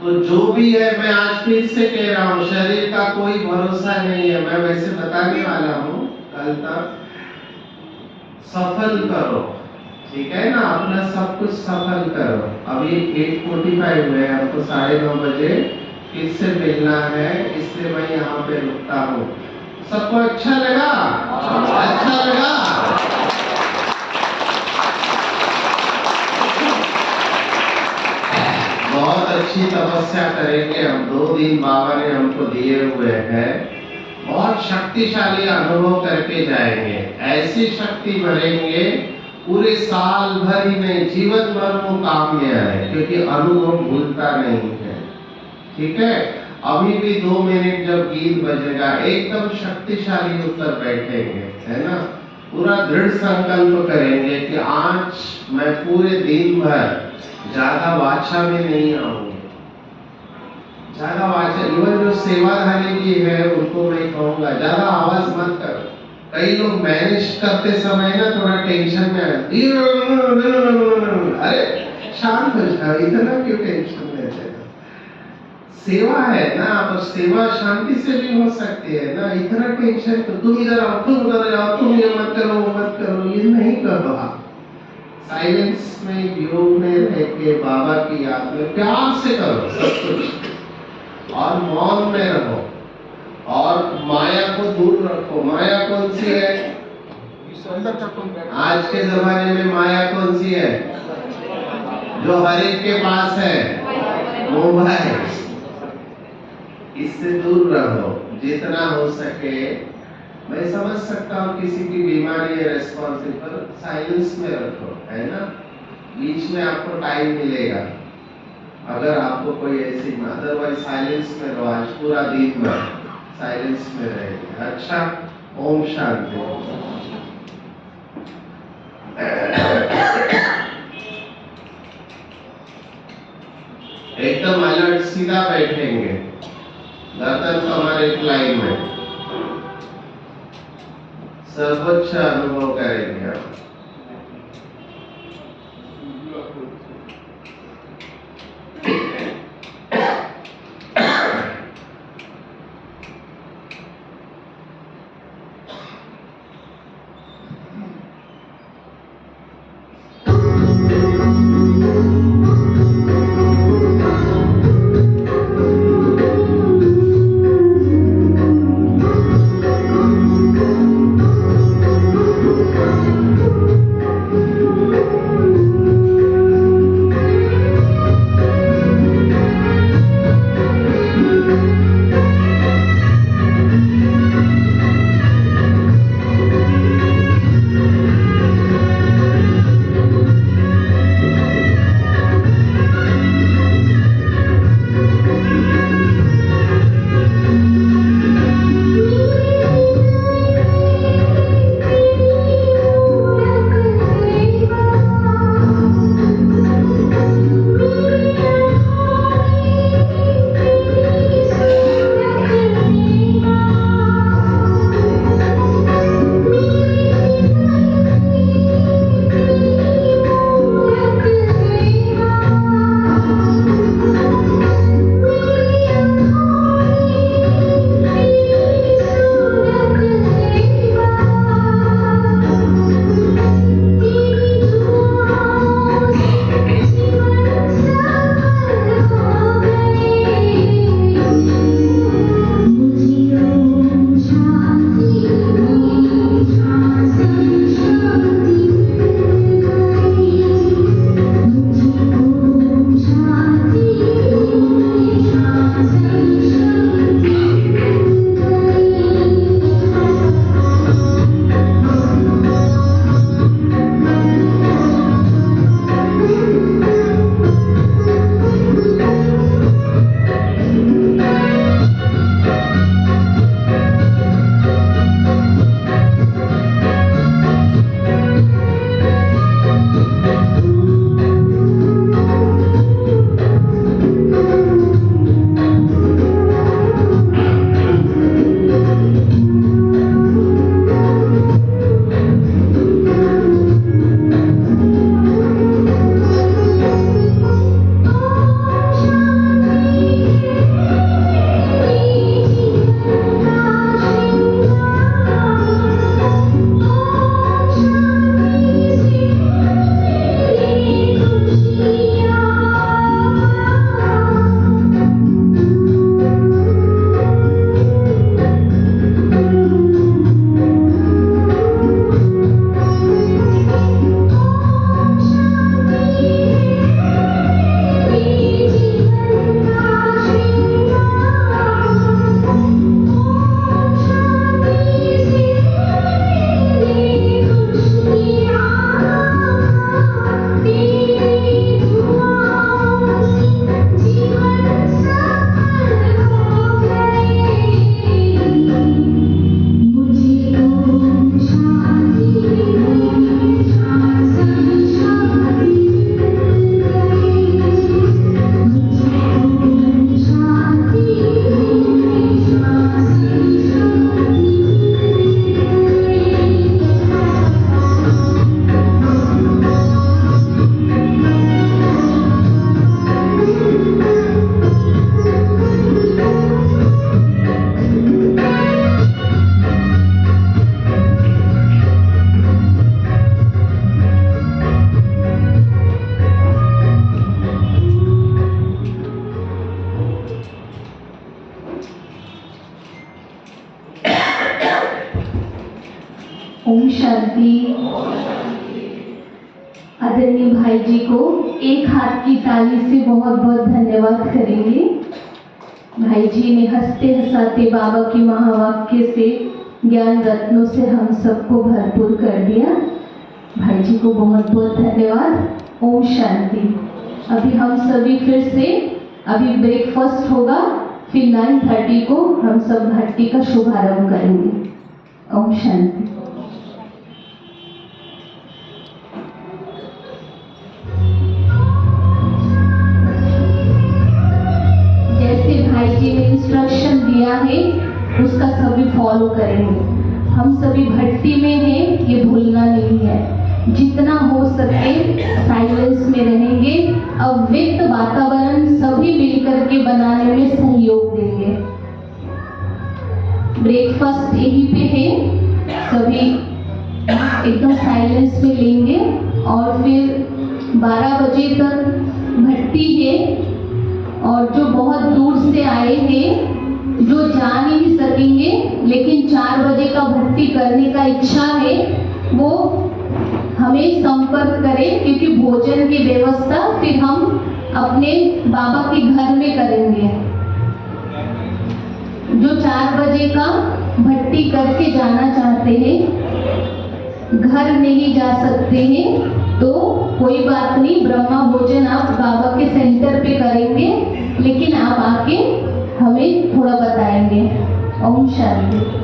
तो जो भी है, मैं आज फिर से कह रहा हूँ, शरीर का कोई भरोसा नहीं है। मैं वैसे बताने वाला हूँ, कल तक सफल करो, ठीक है ना, अपना सब कुछ सफल करो। अभी 8:45 हुए, हमको 9:30 बजे फिर से मिलना है, इसलिए मैं यहाँ पे रुकता हूँ। सबको अच्छा लगा? अच्छा लगा? बहुत अच्छी तपस्या करेंगे हम। 2 दिन बाबा ने हमको दिए हुए हैं, बहुत शक्तिशाली अनुभव करके जाएंगे। ऐसी शक्ति भरेंगे, पूरे साल भर ही नहीं, जीवन भर वो काम में आए, क्योंकि अनुभव भूलता नहीं है। ठीक है, अभी भी 2 मिनट जब गीत बजेगा, एकदम शक्तिशाली उत्तर बैठेंगे, है ना। पूरा दृढ़ संकल्प करेंगे कि आज मैं पूरे दिन भर ज्यादा वाचा में नहीं आऊंगी। ज्यादा वाचा, इवन जो सेवाधारी जी है उनको मैं कहूंगा ज्यादा आवाज मत करो। कई लोग मैनेज करते समय ना थोड़ा टेंशन में अरे शांत हो जाओ, इतना क्यों टेंशन लेते हो? सेवा है ना, तो सेवा शांति से भी हो सकती है ना। इतना टेंशन तो तुम इधर आओ, तुम उधर आओ, तुम ये मत करो, वो मत करो, ये नहीं करो। आप साइलेंस में, योग में रह के बाबा की याद में प्यार से करो सब कुछ, और मौन में रहो, और माया को दूर रखो। माया कौन सी है? आज के जमाने में माया कौन सी है? जो हर एक के पास है, मोबाइल। इससे दूर रहो जितना हो सके। मैं समझ सकता हूँ किसी की बीमारी है, रेस्पॉन्सिबल, साइलेंस में रखो, है ना। बीच में आपको टाइम मिलेगा अगर आपको कोई ऐसी, अदरवाइज साइलेंस में रहो। आज पूरा दिन भर साइलेंस में रहेंगे। अच्छा, ओम शांति। एकदम अलर्ट, सीधा बैठेंगे, गर्दन कमर एक लाइन में, सर्वोच्च अनुभव करेंगे आप। ओम शांति। आदरणीय भाई जी को एक हाथ की ताली से बहुत बहुत धन्यवाद करेंगे। भाई जी ने हंसते हंसाते बाबा के महावाक्य से, ज्ञान रत्नों से हम सबको भरपूर कर दिया। भाई जी को बहुत बहुत धन्यवाद। ओम शांति। अभी हम सभी फिर से, अभी ब्रेकफास्ट होगा, फिर 9:30 को हम सब भक्ति का शुभारंभ करेंगे। ओम शांति। जैसे भाई जी ने इंस्ट्रक्शन दिया है उसका सभी फॉलो करेंगे। हम सभी भक्ति में हैं, ये भूलना नहीं है। जितना हो सके साइलेंस में रहेंगे। अव्यक्त वातावरण सभी मिलकर के बनाने में सहयोग देंगे। ब्रेकफास्ट यहीं पे है, सभी एकदम साइलेंस में लेंगे और फिर 12 बजे तक भक्ति है। और जो बहुत दूर से आए हैं, जो जा नहीं सकेंगे लेकिन 4 बजे का भक्ति करने का इच्छा है, वो हमें संपर्क करें, क्योंकि भोजन की व्यवस्था फिर हम अपने बाबा के घर में करेंगे। जो 4 बजे का भक्ति करके जाना चाहते हैं, घर नहीं जा सकते हैं, तो कोई बात नहीं, ब्रह्मा भोजन आप बाबा के सेंटर पे करेंगे, लेकिन आप आके हमें थोड़ा बताएंगे। ओम शांति।